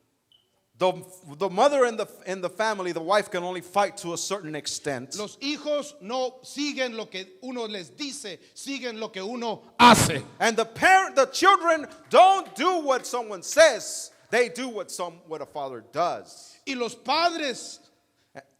the mother in the family, the wife can only fight to a certain extent. Los hijos no siguen lo que uno les dice, siguen lo que uno hace. And the children don't do what someone says, they do what a father does. Y los padres,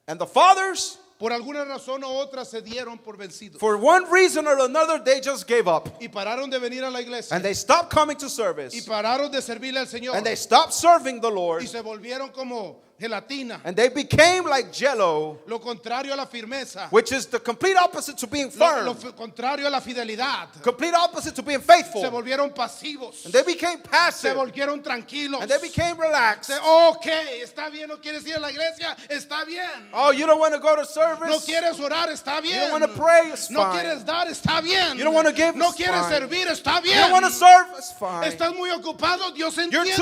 And the fathers, por alguna razón u otra, se dieron por vencidos. for one reason or another, they just gave up. Y pararon de venir a la iglesia. And they stopped coming to Y service. pararon de servirle al Señor. And they stopped serving the Y Lord. se volvieron como gelatina. And they became like jello, Lo contrario a la firmeza. which is the complete opposite to being Lo firm, contrario a la fidelidad. complete opposite to being faithful. Se volvieron pasivos. And they became Se passive. volvieron tranquilos. And they became relaxed. Ok, está bien, no quieres ir a la iglesia, está bien. Oh, you don't want to go to No service? quieres orar, está You bien. don't want to pray? It's No fine. quieres dar, está bien. You don't want to give? No It's quieres fine. servir, está You bien. don't want to serve? It's fine. Estás muy ocupado, Dios You're entiende.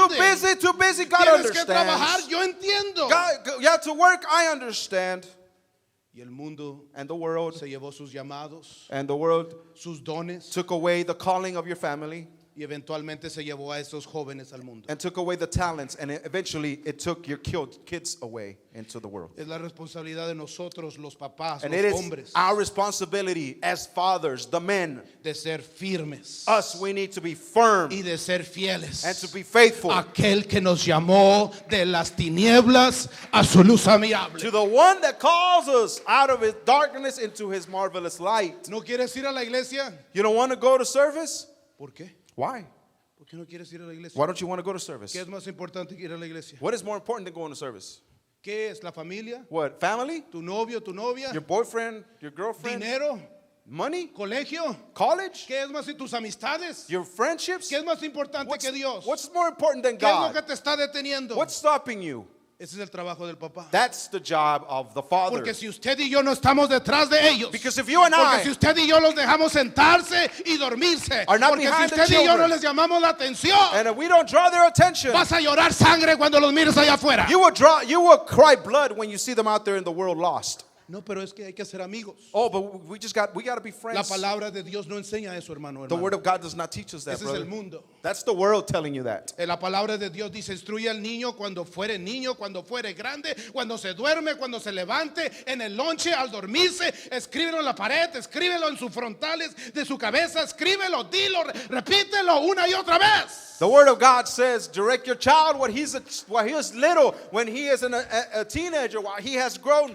too busy. God Tienes que trabajar, understands. yo entiendo. God, you have to work, I understand. Y el mundo And the world, se llevó sus llamados, sus dones, took away the calling of your family y eventualmente se llevó a esos jóvenes al mundo. and took away the talents, and eventually it took your kids away into the world. Es la responsabilidad de nosotros, los papás, And los it is hombres, our responsibility as fathers, the men, de ser firmes us, we need to be firm y de ser fieles. and to be faithful Aquel que nos llamó de las tinieblas a su luz admirable. to the one that calls us out of his darkness into his marvelous light. ¿No quieres ir a la iglesia? You don't want to go to service? ¿Por qué? Why? ¿Por qué no quieres ir a la iglesia? Why don't you want to go to service? ¿Qué es más importante que ir a la iglesia? What is more important than going to service? ¿Qué es la familia? What? Family? ¿Tu novio, tu novia? Your boyfriend? Your girlfriend? ¿Dinero? Money? ¿Colegio? College? ¿Qué es más y tus amistades? Your friendships? ¿Qué es más importante que Dios? What's more important than ¿Qué es lo que God? te está deteniendo? What's stopping you? Ese es el trabajo del papá. That's the job of the father. Porque si usted y yo no estamos detrás de ellos, Because if you and porque I si usted y yo los dejamos sentarse y dormirse, are not porque si behind the usted y yo no children, les llamamos la atención, and if we don't draw their attention, vas a llorar sangre cuando los mires allá afuera. you will cry blood when you see them out there in the world lost. No, pero es que hay que ser amigos. Oh, but we got to be La friends. palabra de Dios no enseña eso, hermano. The word of God does not teach us that, Ese es brother. el mundo. That's the world telling you that. La palabra de Dios dice, instruye al niño cuando fuere niño, cuando fuere grande, cuando se duerme, cuando se levante, en el lonche, al dormirse, escríbelo en la pared, escríbelo en sus frontales de su cabeza, escríbelo, dilo, repítelo una y otra vez. The word of God says, direct your child while he is little, when he is a teenager, while he has grown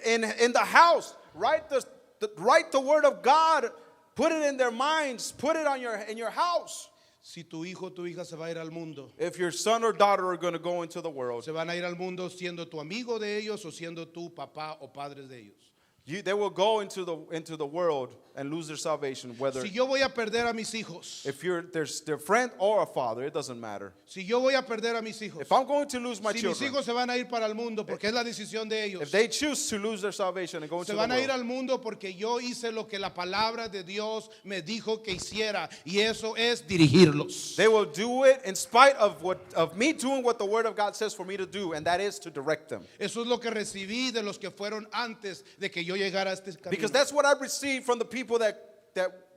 in the house. Write the word of God, put it in their minds, put it in your house. Si tu hijo o tu hija se va a ir al mundo, If your son or daughter are going to go into the world, se van a ir al mundo siendo tu amigo de ellos o siendo tu papá o padres de ellos. they will go into the world and lose their salvation, whether Si yo voy a perder a mis hijos, if there's their friend or a father, it doesn't matter. si yo voy a perder a mis hijos, If I'm going to lose my si mis children, hijos se van a ir para el mundo porque es la decisión de ellos, if they choose to lose their salvation and go into se the van a ir world, al mundo porque yo hice lo que la palabra de Dios me dijo que hiciera y eso es dirigirlos. they will do it in spite of me doing what the word of God says for me to do, and that is to direct them. Eso es lo que recibí de los que fueron antes de que yo llegara a este camino. Because that's what I received from the people that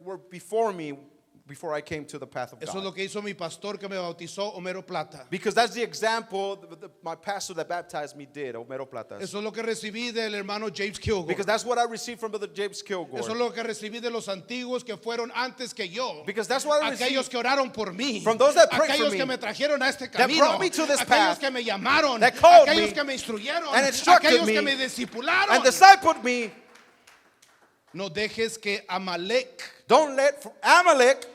were before me, before I came to the path of Eso es lo God. que hizo mi pastor que me bautizó, Homero Plata. Because that's the example my pastor that baptized me did, Homero Platas. Eso es lo que recibí del hermano James Kilgore. Because that's what I received from Brother James Kilgore. Eso es lo que recibí de los antiguos que fueron antes que yo. Because that's what I Aquellos received que oraron por mí. from those that prayed for Aquellos me, que me trajeron a este that camino. brought me to this Aquellos path, que me llamaron. that called Aquellos me, que me instruyeron. and instructed Aquellos me, que me discipularon. and discipled me. No dejes que Amalek Don't let Amalek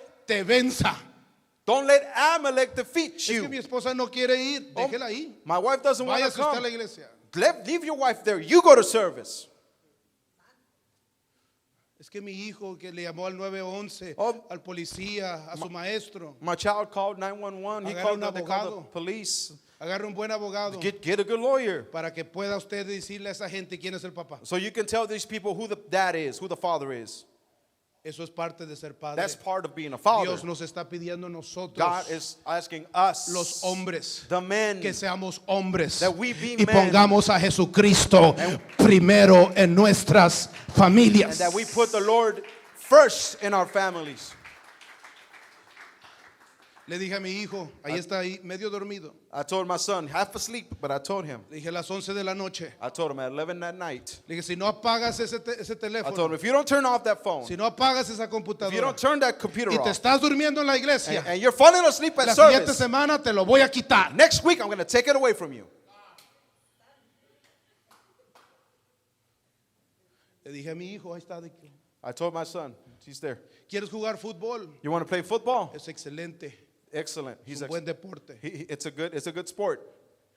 defeat Es que mi you. esposa no quiere ir. Oh, Déjela ahí. My wife doesn't want to Váyase usted a la come. iglesia. Leave your wife there. You go to service. Es que mi hijo que le llamó al 911, Oh, al policía, a su maestro. My child called 911. He Agarra called un they called abogado. the police. Agarre un buen abogado Get a good lawyer. para que pueda usted decirle a esa gente quién es el papá. So you can tell these people who the dad is, who the father is. Eso es parte de ser padre. That's part of being a father. Dios nos está pidiendo a nosotros, God is asking us, los hombres, the men, que seamos hombres that we be y men. pongamos a Jesucristo primero en nuestras and familias. that we put the Lord first in our families. Le dije a mi hijo, ahí está ahí, medio dormido. I told my son, half asleep, but I told him. Le dije a las 11 de la noche. I told him at 11 that night. Le dije, si no apagas ese I told teléfono, him, if you don't turn off that phone, si no apagas esa if you computadora don't turn that computer y te off, estás durmiendo en la iglesia, and you're falling asleep la at siguiente service, semana te lo voy a quitar. next week I'm going to take it away from you. Le dije a mi hijo, ahí está. I told my son, he's there. ¿Quieres jugar fútbol? You want to play football? Es excelente. Excellent. Es un buen deporte. It's a good sport.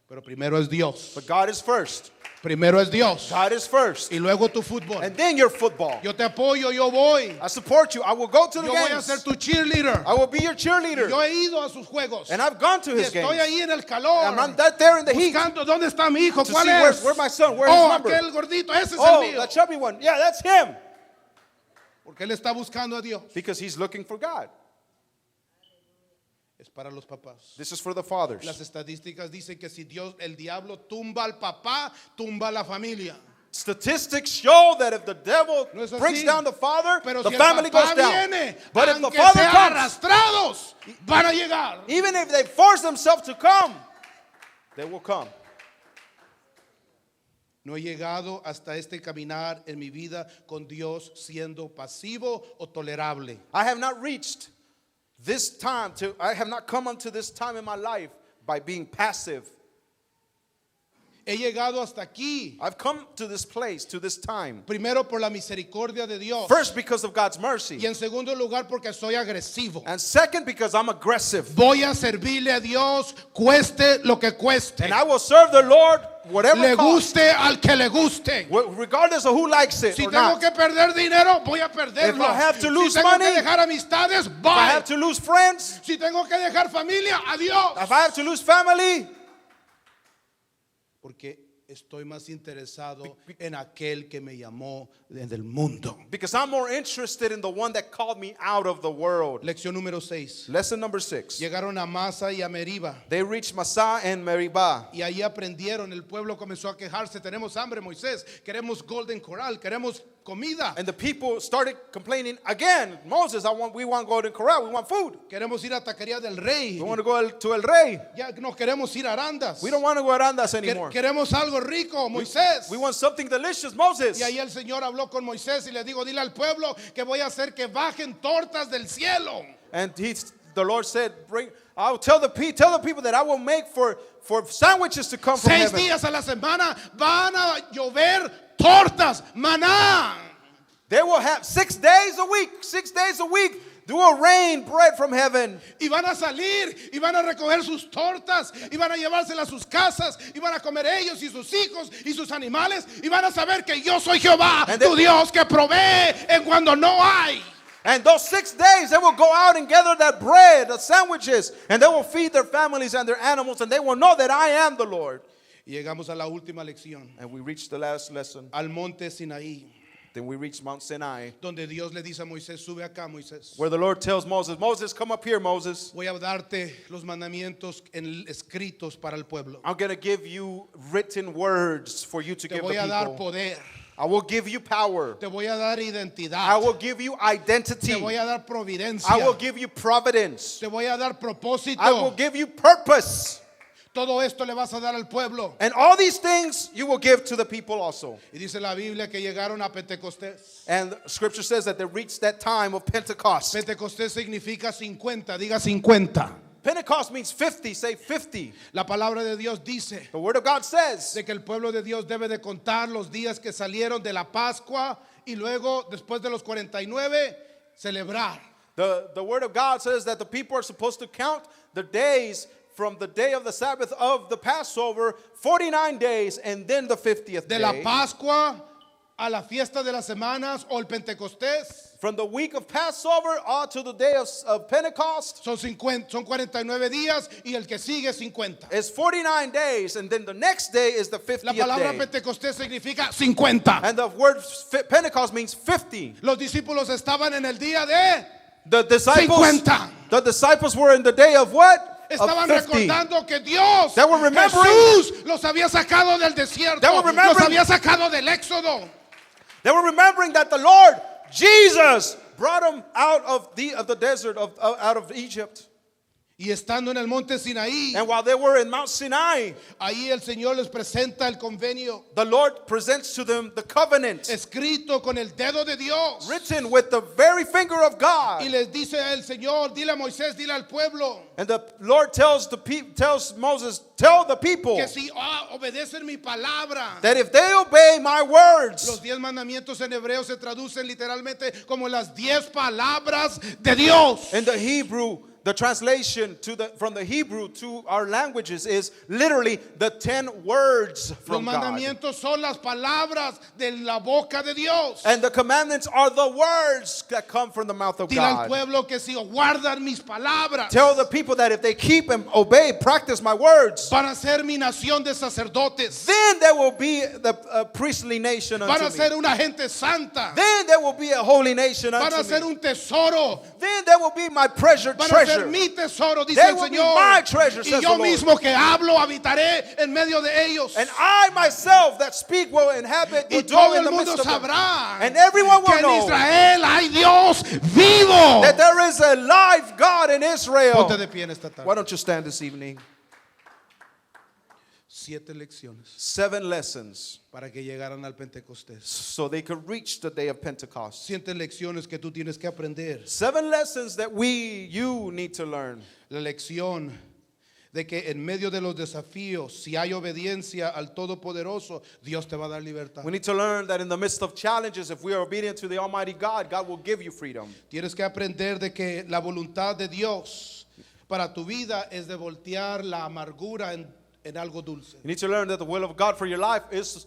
Pero primero es Dios. But God is first. Primero es Dios. God is first. Y luego tu fútbol. And then your football. Yo te apoyo, yo voy. I support you. I will go to the Yo voy a ser games. tu cheerleader. I will be your cheerleader. Yo he ido a sus juegos. And I've gone to Y his estoy games. ahí en el calor. And I'm not there in the heat. Buscando dónde está mi hijo, To cuál see es. where's my son, where's Oh, his number. aquel gordito, ese es el Oh, mío. that chubby one. Yeah, that's him. Porque él está buscando a Dios. Because he's looking for God. Es para los papás. This is for the fathers. Las estadísticas dicen que si Dios, el diablo tumba al papá, tumba a la familia. Statistics show that if the devil No es así. brings down the father, Pero the si family el papá goes down. viene, But if the aunque father sea comes, arrastrados, van a llegar. even if they force themselves to come, they will come. No he llegado hasta este caminar en mi vida con Dios siendo pasivo o tolerable. I have not reached this time I have not come unto this time in my life by being passive. He llegado hasta aquí, I've come to this place, to this time. primero por la misericordia de Dios. First, because of God's mercy. Y en segundo lugar porque soy agresivo. And second, because I'm aggressive. Voy a servirle a Dios, cueste lo que cueste. And I will serve the Lord whatever Le cost, guste al que le guste. regardless of who likes it Si or tengo not. que perder dinero, voy a perderlo. If I have to lose Si tengo money, que dejar amistades, If I bye. have to lose friends, Si tengo que dejar familia, adiós. if I have to lose family, Porque estoy más interesado en aquel que me llamó desde el mundo. because I'm more interested in the one that called me out of the world. Lección número 6. Lesson number 6. Llegaron a Masa y a Meriba. They reached Massah and Meribah. Y ahí aprendieron, el pueblo comenzó a quejarse, tenemos hambre, Moisés, queremos Golden Coral, queremos comida, And the people started complaining again. Moses, we want golden corral. We want food. queremos ir a Taquería del Rey, We want to go to El Rey. ya no queremos ir a Arandas, We don't want to go Arandas anymore. queremos algo rico, Moisés. We want something delicious, Moses. Y ahí el Señor habló con Moisés y le dijo, dile al pueblo que voy a hacer que bajen tortas del cielo. And the Lord said, I'll tell the people that I will make for sandwiches to come from 6 heaven. días a la semana van a llover tortas, maná. They will have 6 days a week. 6 days a week. Do will rain bread from heaven. Y van a salir y van a recoger sus tortas y van a llevárselas a sus casas y van a comer ellos y sus hijos y sus animales y van a saber que yo soy Jehová, And tu Dios que provee en cuando no hay. And those 6 days, they will go out and gather that bread, the sandwiches, and they will feed their families and their animals, and they will know that I am the Lord. Y llegamos a la última lección, And we reached the last lesson. al monte Sinaí, Then we reached Mount Sinai, donde Dios le dice a Moisés, sube acá, Moisés. where the Lord tells Moses, Moses, come up here, Moses. Voy a darte los mandamientos escritos para el pueblo. I'm going to give you written words for you to Te give voy the a dar people. poder, I will give you power. te voy a dar I identidad, will give you identity. te voy a dar providencia, I will give you providence. te voy a dar propósito. I will give you purpose. Todo esto le vas a dar al pueblo. And all these things you will give to the people also. Y dice la Biblia que llegaron a Pentecostés. And scripture says that they reached that time of Pentecost. Pentecostés significa 50, diga 50. Pentecost means 50, say 50. La palabra de Dios dice The word of God says de que el pueblo de Dios debe de contar los días que salieron de la Pascua y luego después de los 49 celebrar. the word of God says that the people are supposed to count the days from the day of the Sabbath of the Passover, 49 days, and then the 50th De la day. Pascua a la fiesta de las semanas o el Pentecostés From the week of Passover on to the day of Pentecost son 50, son 49 días y el que sigue 50. is 49 days, and then the next day is the La palabra 50th day. Pentecostés significa 50. And the word Pentecost means 50. Los discípulos estaban en el día de The disciples, 50. the disciples were in the day of what? Estaban Of 50. recordando que Dios, They were remembering- Jesús, los había sacado del desierto, They were los remembering- había sacado del éxodo. They were remembering that the Lord Jesus brought them out of the desert out of Egypt. Y estando en el monte Sinaí, And while they were in Mount Sinai, ahí el Señor les presenta el convenio the Lord presents to them the covenant escrito con el dedo de Dios. written with the very finger of Y God. les dice el Señor, dile a Moisés, dile al pueblo, And the Lord tells Moses, tell the people que si obedecen mi palabra. that if they obey my words, Los 10 mandamientos en hebreo se traducen literalmente como las 10 palabras de Dios. in the Hebrew, the translation from the Hebrew to our languages is literally the 10 words Los from God. mandamientos son las palabras de la boca de Dios. And the commandments are the words that come from the mouth of Dile al God. pueblo que si guardan mis palabras, Tell the people that if they keep and obey, practice my words, van a ser mi nación de sacerdotes. then there will be the priestly nation Van a unto ser me. una gente santa. Then there will be a holy nation Van a unto ser me. un tesoro. Then there will be my treasured Van a ser treasure. mi tesoro, dice They el will be Señor. my treasure, Y says yo the Lord. mismo que hablo habitaré en medio de ellos. And I myself that speak will inhabit, Y will dwell todo in el the mundo midst of them. sabrá And everyone will que en know Israel hay Dios vivo. that there is a live God in Israel. Ponte de pie en esta Why tarde. don't you stand this evening? 7 lecciones 7 lessons para que llegaran al Pentecostés. so they could reach the day of Pentecost. 7 lecciones que tú tienes que aprender. 7 lessons that you need to learn. La lección de que en medio de los desafíos, si hay obediencia al Todopoderoso, Dios te va a dar libertad. We need to learn that in the midst of challenges, if we are obedient to the Almighty God, God will give you freedom. Tienes que aprender de que la voluntad de Dios para tu vida es de voltear la amargura en en algo dulce. You need to learn that the will of God for your life is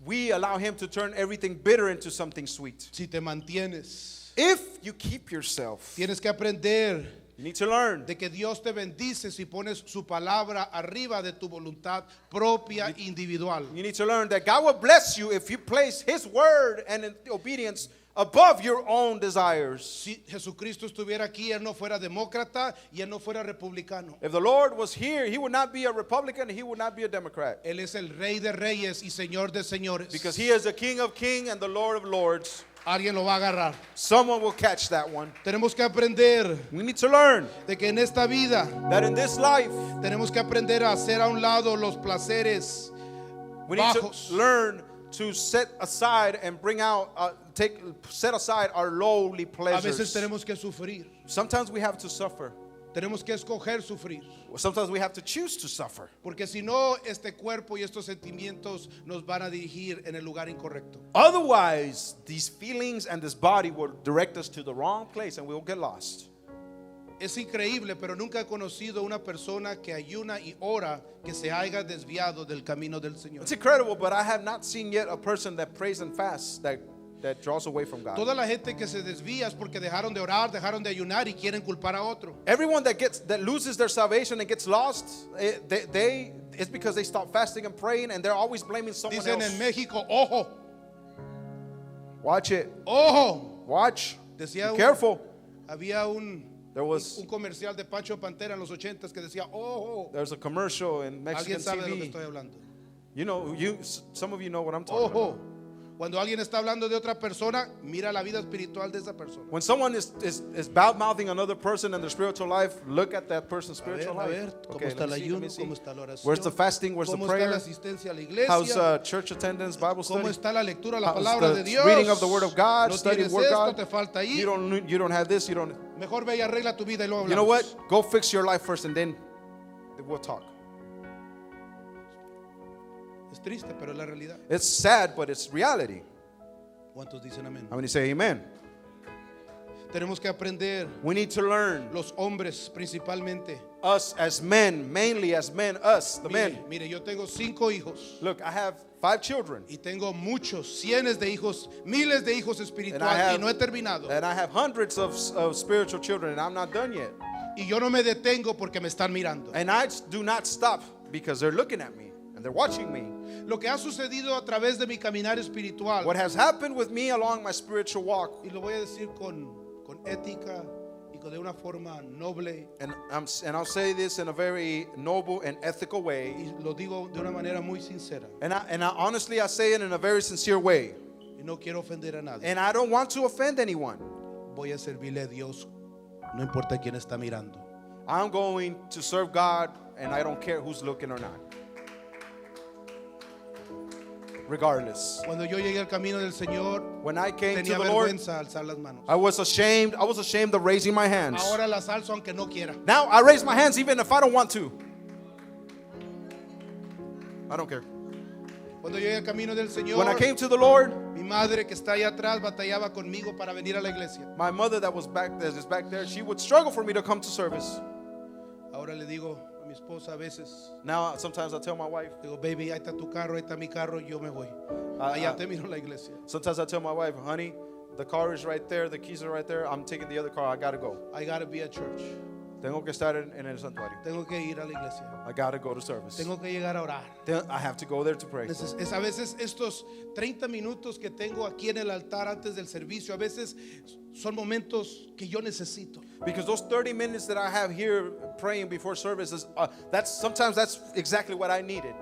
we allow Him to turn everything bitter into something sweet. Si te mantienes, If you keep yourself, tienes que aprender you need to learn de que Dios te bendice si pones su palabra arriba de tu voluntad propia individual. You need to learn that God will bless you if you place His word and in obedience above your own desires. Si Jesucristo estuviera aquí, él no fuera demócrata y él no fuera republicano. If the Lord was here, He would not be a Republican, He would not be a Democrat. Él es el Rey de Reyes y Señor de Señores. Because He is the King of Kings and the Lord of Lords. Alguien lo va a agarrar. Someone will catch that one. Tenemos que aprender We need to learn de que en esta vida that in this life, tenemos que aprender a hacer a un lado los placeres we need bajos. to learn to set aside and bring out, set aside our lowly A pleasures. veces tenemos que sufrir. Sometimes we have to suffer. Tenemos que escoger sufrir. Sometimes we have to choose to suffer. Porque si no, este cuerpo y estos sentimientos nos van a dirigir en el lugar incorrecto. Otherwise, these feelings and this body will direct us to the wrong place and we will get lost. Es increíble, pero nunca he conocido una persona que ayuna y ora que se haya desviado del camino del Señor. It's incredible, but I have not seen yet a person that prays and fasts that draws away from God. Toda la gente que se desvía es porque dejaron de orar, dejaron de ayunar y quieren culpar a otro. Everyone that loses their salvation and gets lost, it's because they stop fasting and praying and they're always blaming someone Dicen else. en México, ojo, Watch it. ojo. Watch. Decía Be careful. Había un There was comercial de Pancho Pantera en los 80s que decía, ojo. there's a commercial in Mexican Alguien sabe de lo que TV. estoy hablando. You know, some of you know what I'm talking Ojo. about. Cuando alguien está hablando de otra persona, mira la vida espiritual de esa persona. When someone is bad-mouthing another person in their spiritual life, look at that person's A spiritual ver, life. ¿cómo Okay, está el let me ayuno? see. ¿Cómo está la oración? Where's the fasting? Where's the ¿Cómo está prayer? la asistencia a la iglesia? How's church attendance, Bible ¿Cómo study? está la lectura, la How's palabra the de Dios? reading of the Word of God, No studying tienes Word of esto, God? te falta ahí. You don't have this, you don't. Mejor ve y arregla tu vida y luego hablamos. You know what? Go fix your life first and then we'll talk. Es triste, pero es la realidad. It's sad, but it's reality. ¿Cuántos dicen amén? How many say amen? Tenemos que aprender, We need to learn, los hombres principalmente. us as men, mainly as men, us, the men. Mire, yo tengo 5 hijos Look, I have 5 children. y tengo muchos, cientos de hijos, miles de hijos And espirituales I have, y no he terminado. and I have hundreds of spiritual children, and I'm not done yet. Y yo no me detengo porque me están mirando. And I do not stop because they're looking at me and they're watching me. Lo que ha sucedido a través de mi caminar espiritual, What has happened with me along my spiritual walk, y lo voy a decir con ética y de una forma noble, and I'll say this in a very noble and ethical way, y lo digo de una manera muy sincera, and I honestly I say it in a very sincere way, y no quiero ofender a nadie. and I don't want to offend anyone. Voy a servirle a Dios, no importa quién está mirando. I'm going to serve God, and I don't care who's looking or not. Regardless. Cuando yo llegué al camino del Señor, When I came to tenía the Lord, vergüenza alzar las manos. I was ashamed of raising my hands. Ahora las alzo aunque no quiera. Now I raise my hands even if I don't want to. I don't care. Cuando llegué al camino del Señor, When I came to the Lord, mi madre que está allá atrás batallaba conmigo para venir a la iglesia. my mother that is back there, she would struggle for me to come to service. Ahora le digo a mi esposa a veces, Now sometimes I tell my wife, digo, baby, ahí está tu carro, ahí está mi carro, yo me voy. Allá termino la iglesia. sometimes I tell my wife, honey, the car is right there, the keys are right there, I'm taking the other car, I gotta go. I gotta be at church. Tengo que estar en el santuario. Tengo que ir a la iglesia. I gotta go to service. Tengo que llegar a orar. I have to go there to pray. Es a veces estos 30 minutos que tengo aquí en el altar antes del servicio, a veces son momentos que yo necesito. Because those 30 minutes that I have here praying before services, sometimes that's exactly what I needed.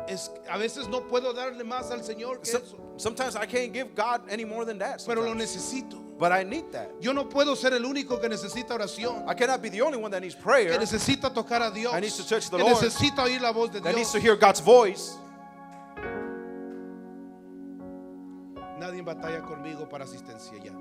A veces no puedo darle más al Señor que eso, Sometimes I can't give God any more than that. pero lo sometimes. necesito. But I need that. Yo no puedo ser el único que necesita oración, I cannot be the only one that needs que prayer, necesita tocar a Dios, I need to touch the que Lord, necesita oír la voz de that needs Dios. to hear God's voice. Nadie batalla conmigo para asistencia ya.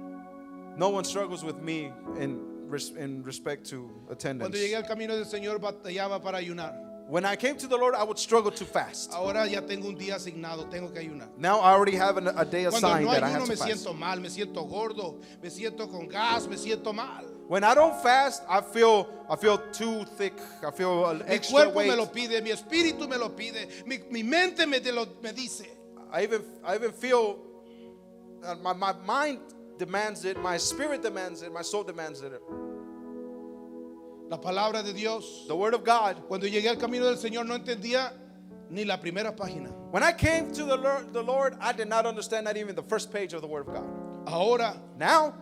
No one struggles with me in respect to attendance. Cuando llegué al camino del Señor batallaba para ayunar. When I came to the Lord, I would struggle to fast. Ahora ya tengo un día asignado, tengo que ayunar. Now I already have a day Cuando assigned no that I have ayuno to me fast. siento mal, me siento gordo, me siento con gas, me siento mal. When I don't fast, I feel too thick. I feel an Mi extra cuerpo me weight. lo pide, mi espíritu me lo pide, mi mente me dice. I even feel my mind demands it, my spirit demands it, my soul demands it. La palabra de Dios. The word of God. Cuando llegué al camino del Señor no entendía ni la primera página. When I came to the Lord, I did not understand not even the first page of the word of God. Ahora, Now,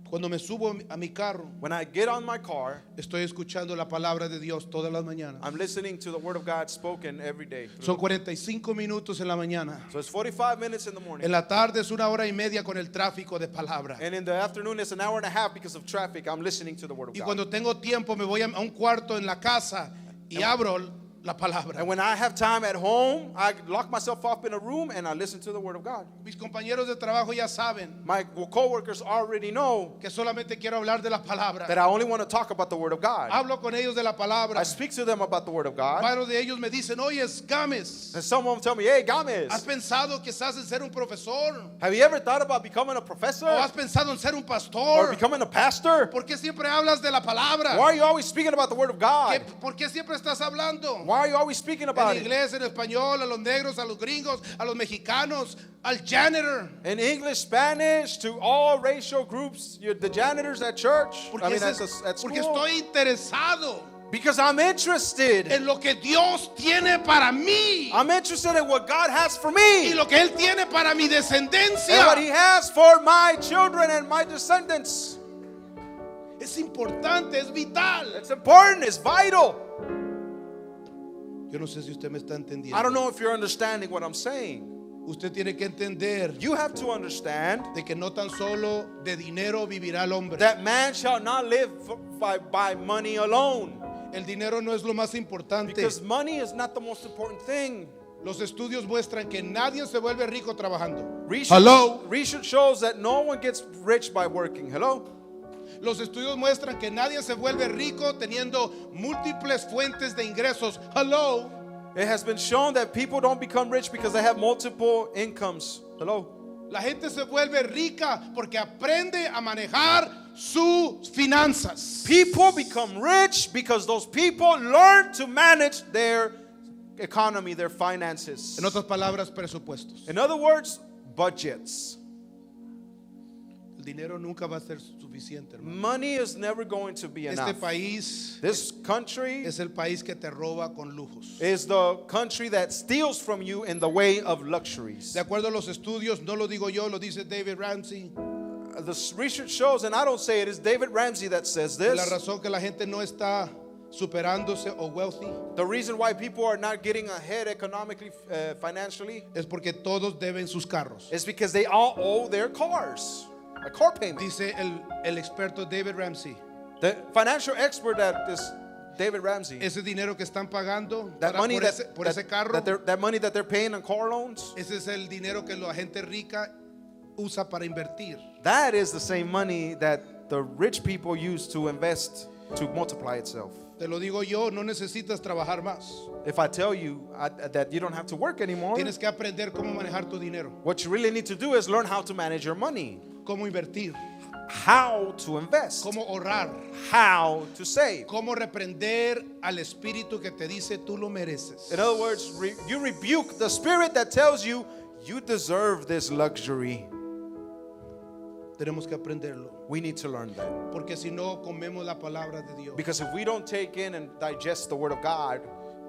cuando me subo a mi carro, when I get on my car, estoy escuchando la palabra de Dios todas las mañanas. I'm listening to the word of God spoken every day. Son 45 minutos en la mañana. So it's 45 minutes in the En morning. la tarde es 1 hora y media con el tráfico de palabra. And in the afternoon, it's an hour and a half because of traffic. I'm listening to the word of Y God. cuando tengo tiempo me voy a un cuarto en la casa y abro la palabra. And when I have time at home, I lock myself up in a room and I listen to the word of God. Mis compañeros de trabajo ya saben My coworkers already know que solamente quiero hablar de la palabra. that I only want to talk about the word of God. Hablo con ellos de la palabra. I speak to them about the word of God. Varios de ellos me dicen, oye, Gámez, And some of them tell me, hey, ¿has Gámez, pensado quizás en ser un profesor? have you ever thought about becoming a professor ¿O has pensado en ser un or pastor? becoming a pastor? ¿Por qué siempre hablas de la palabra? Why are you always speaking about the word of God? ¿Por qué siempre estás hablando? Why are you always speaking about En it? inglés, en español, a los negros, a los gringos, a los mexicanos, al janitor. In English, Spanish, to all racial groups, the janitors at church, Porque, I mean, ese- at porque school. estoy interesado Because I'm interested. en lo que Dios tiene para mí I'm interested in what God has for y me lo que Él tiene para mi and what He descendencia. has for my children and my descendants. Es importante, es vital. It's important, it's vital. Yo no sé si usted me está entendiendo. I don't know if you're understanding what I'm saying. Usted tiene que entender You have to understand de que no tan solo de dinero vivirá el hombre. that man shall not live by money alone. El dinero no es lo más importante. Because money is not the most important thing. Los estudios muestran que nadie se vuelve rico trabajando. Research shows that no one gets rich by working. Hello? Los estudios muestran que nadie se vuelve rico teniendo múltiples fuentes de ingresos. Hello. It has been shown that people don't become rich because they have multiple incomes. Hello? La gente se vuelve rica porque aprende a manejar sus finanzas. People become rich because those people learn to manage their economy, their finances. En otras palabras, presupuestos. In other words, budgets. El dinero nunca va a ser suficiente, hermano. Money is never going to be enough. Este país This country es el país que te roba con lujos. is the country that steals from you in the way of luxuries. De acuerdo a los estudios, no lo digo yo, lo dice David Ramsey. The research shows, and I don't say it, it's David Ramsey that says La this. razón que la gente no está superándose o wealthy The reason why people are not getting ahead economically, financially, es porque todos deben sus carros. is because they all owe their cars, a car payment. Dice el experto David Ramsey, The financial expert that is David Ramsey, ese dinero que están pagando that money por ese carro, that money that they're paying on car loans, ese es el dinero que la gente rica usa para invertir. that is the same money that the rich people use to invest to multiply itself. Te lo digo yo, no necesitas trabajar más. If I tell you that you don't have to work anymore, Tienes que aprender cómo manejar tu dinero, what you really need to do is learn how to manage your money, cómo invertir, how to invest, cómo ahorrar, how to save. cómo reprender al espíritu que te dice tú lo mereces. In other words, you rebuke the spirit that tells you you deserve this luxury. Tenemos que aprenderlo, We need to learn that. porque si no comemos la palabra de Dios, Because if we don't take in and digest the word of God,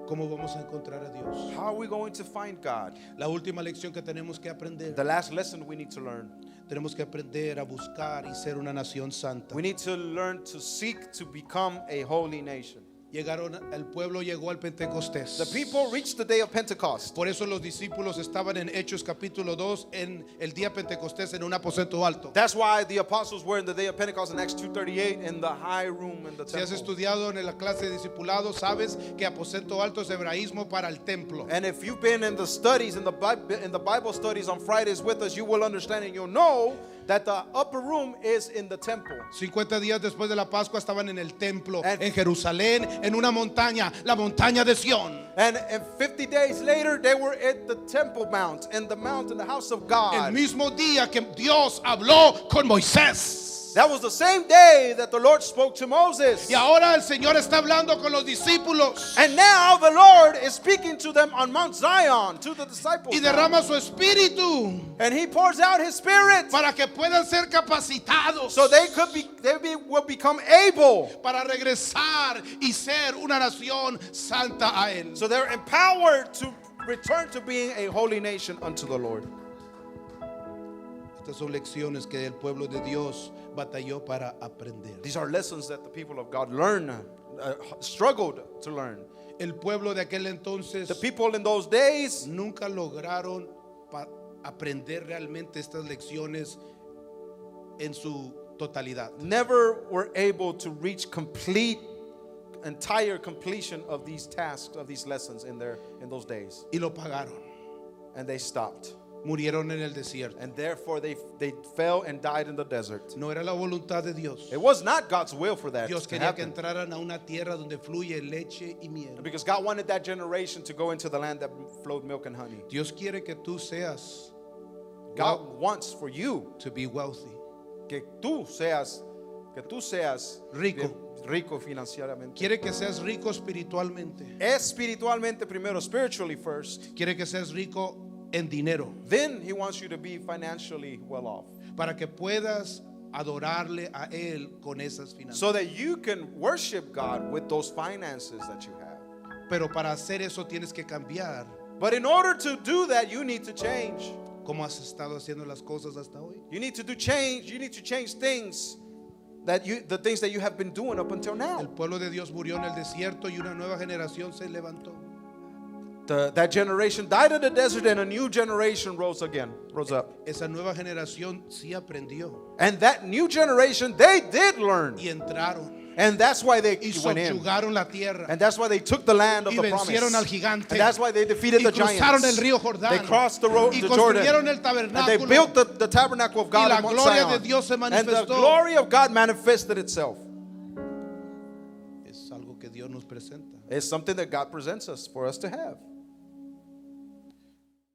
¿cómo vamos a encontrar a Dios? how are we going to find God? La última lección que tenemos que aprender, The last lesson we need to learn. tenemos que aprender a buscar y ser una nación santa. We need to learn to seek to become a holy nation. El pueblo llegó al Pentecostés. The people reached the day of Pentecost. Por eso los discípulos estaban en Hechos capítulo 2 en el día Pentecostés en un aposento alto. That's why the apostles were in the day of Pentecost in Acts 2:38 in the high room in the Si has temple. estudiado en la clase de discipulado, sabes que aposento alto es hebraísmo para el templo. And if you've been in the studies, in the Bible studies on Fridays with us, you will understand and you'll know that the upper room is in the temple. 50 días después de la Pascua estaban en el templo, And- en Jerusalén, en una montaña, la montaña de Sión. And 50 days later, they were at the Temple Mount, in the mountain, the house of El God. mismo día que Dios habló con Moisés. That was the same day that the Lord spoke to Moses. Y ahora el Señor está hablando con los discípulos And now the Lord is speaking to them on Mount Zion, to the disciples. y now. derrama su espíritu And he pours out his spirit para que puedan ser capacitados so will become able. para regresar y ser una nación santa a Él. So they're empowered to return to being a holy nation unto the Lord. Estas son lecciones que el pueblo de Dios batalló para aprender. These are lessons that the people of God struggled to learn. El pueblo de aquel entonces The people in those days nunca lograron aprender realmente estas lecciones en su totalidad. never were able to reach entire completion of these tasks, of these lessons in those days. Y lo pagaron. And they stopped. Murieron en el desierto. And therefore they fell and died in the desert. No era la voluntad de Dios. It was not God's will for that Dios to quería que happen. entraran a una tierra donde fluye leche y miel. Because God wanted that generation to go into the land that flowed milk and honey. Dios quiere que tú seas God wants for you to be wealthy. que tú seas Rico. bien rico financieramente. Quiere que seas rico espiritualmente. Espiritualmente primero, spiritually first. Quiere que seas rico en dinero Then he wants you to be financially well off. para que puedas adorarle a Él con esas finanzas. So that you can worship God with those finances that you have. Pero para hacer eso tienes que cambiar But in order to do that, you need to change. como has estado haciendo las cosas hasta hoy. You need to change. You need to change things the things that you have been doing up until now. El pueblo de Dios murió en el desierto y una nueva generación se levantó. That generation died in the desert and a new generation rose up. Esa nueva generación sí aprendió And that new generation, they did learn. y entraron And that's why they y went in. subyugaron la tierra And that's why they took the land of y the promise. vencieron al gigante And that's why they defeated y the cruzaron giants. el río Jordán They crossed the y Jordan. construyeron el And they tabernáculo built the tabernacle of y God la on Mount gloria Zion. de Dios se And the manifestó. glory of God manifested itself. Es algo que Dios nos presenta. It's something that God presents us for us to have.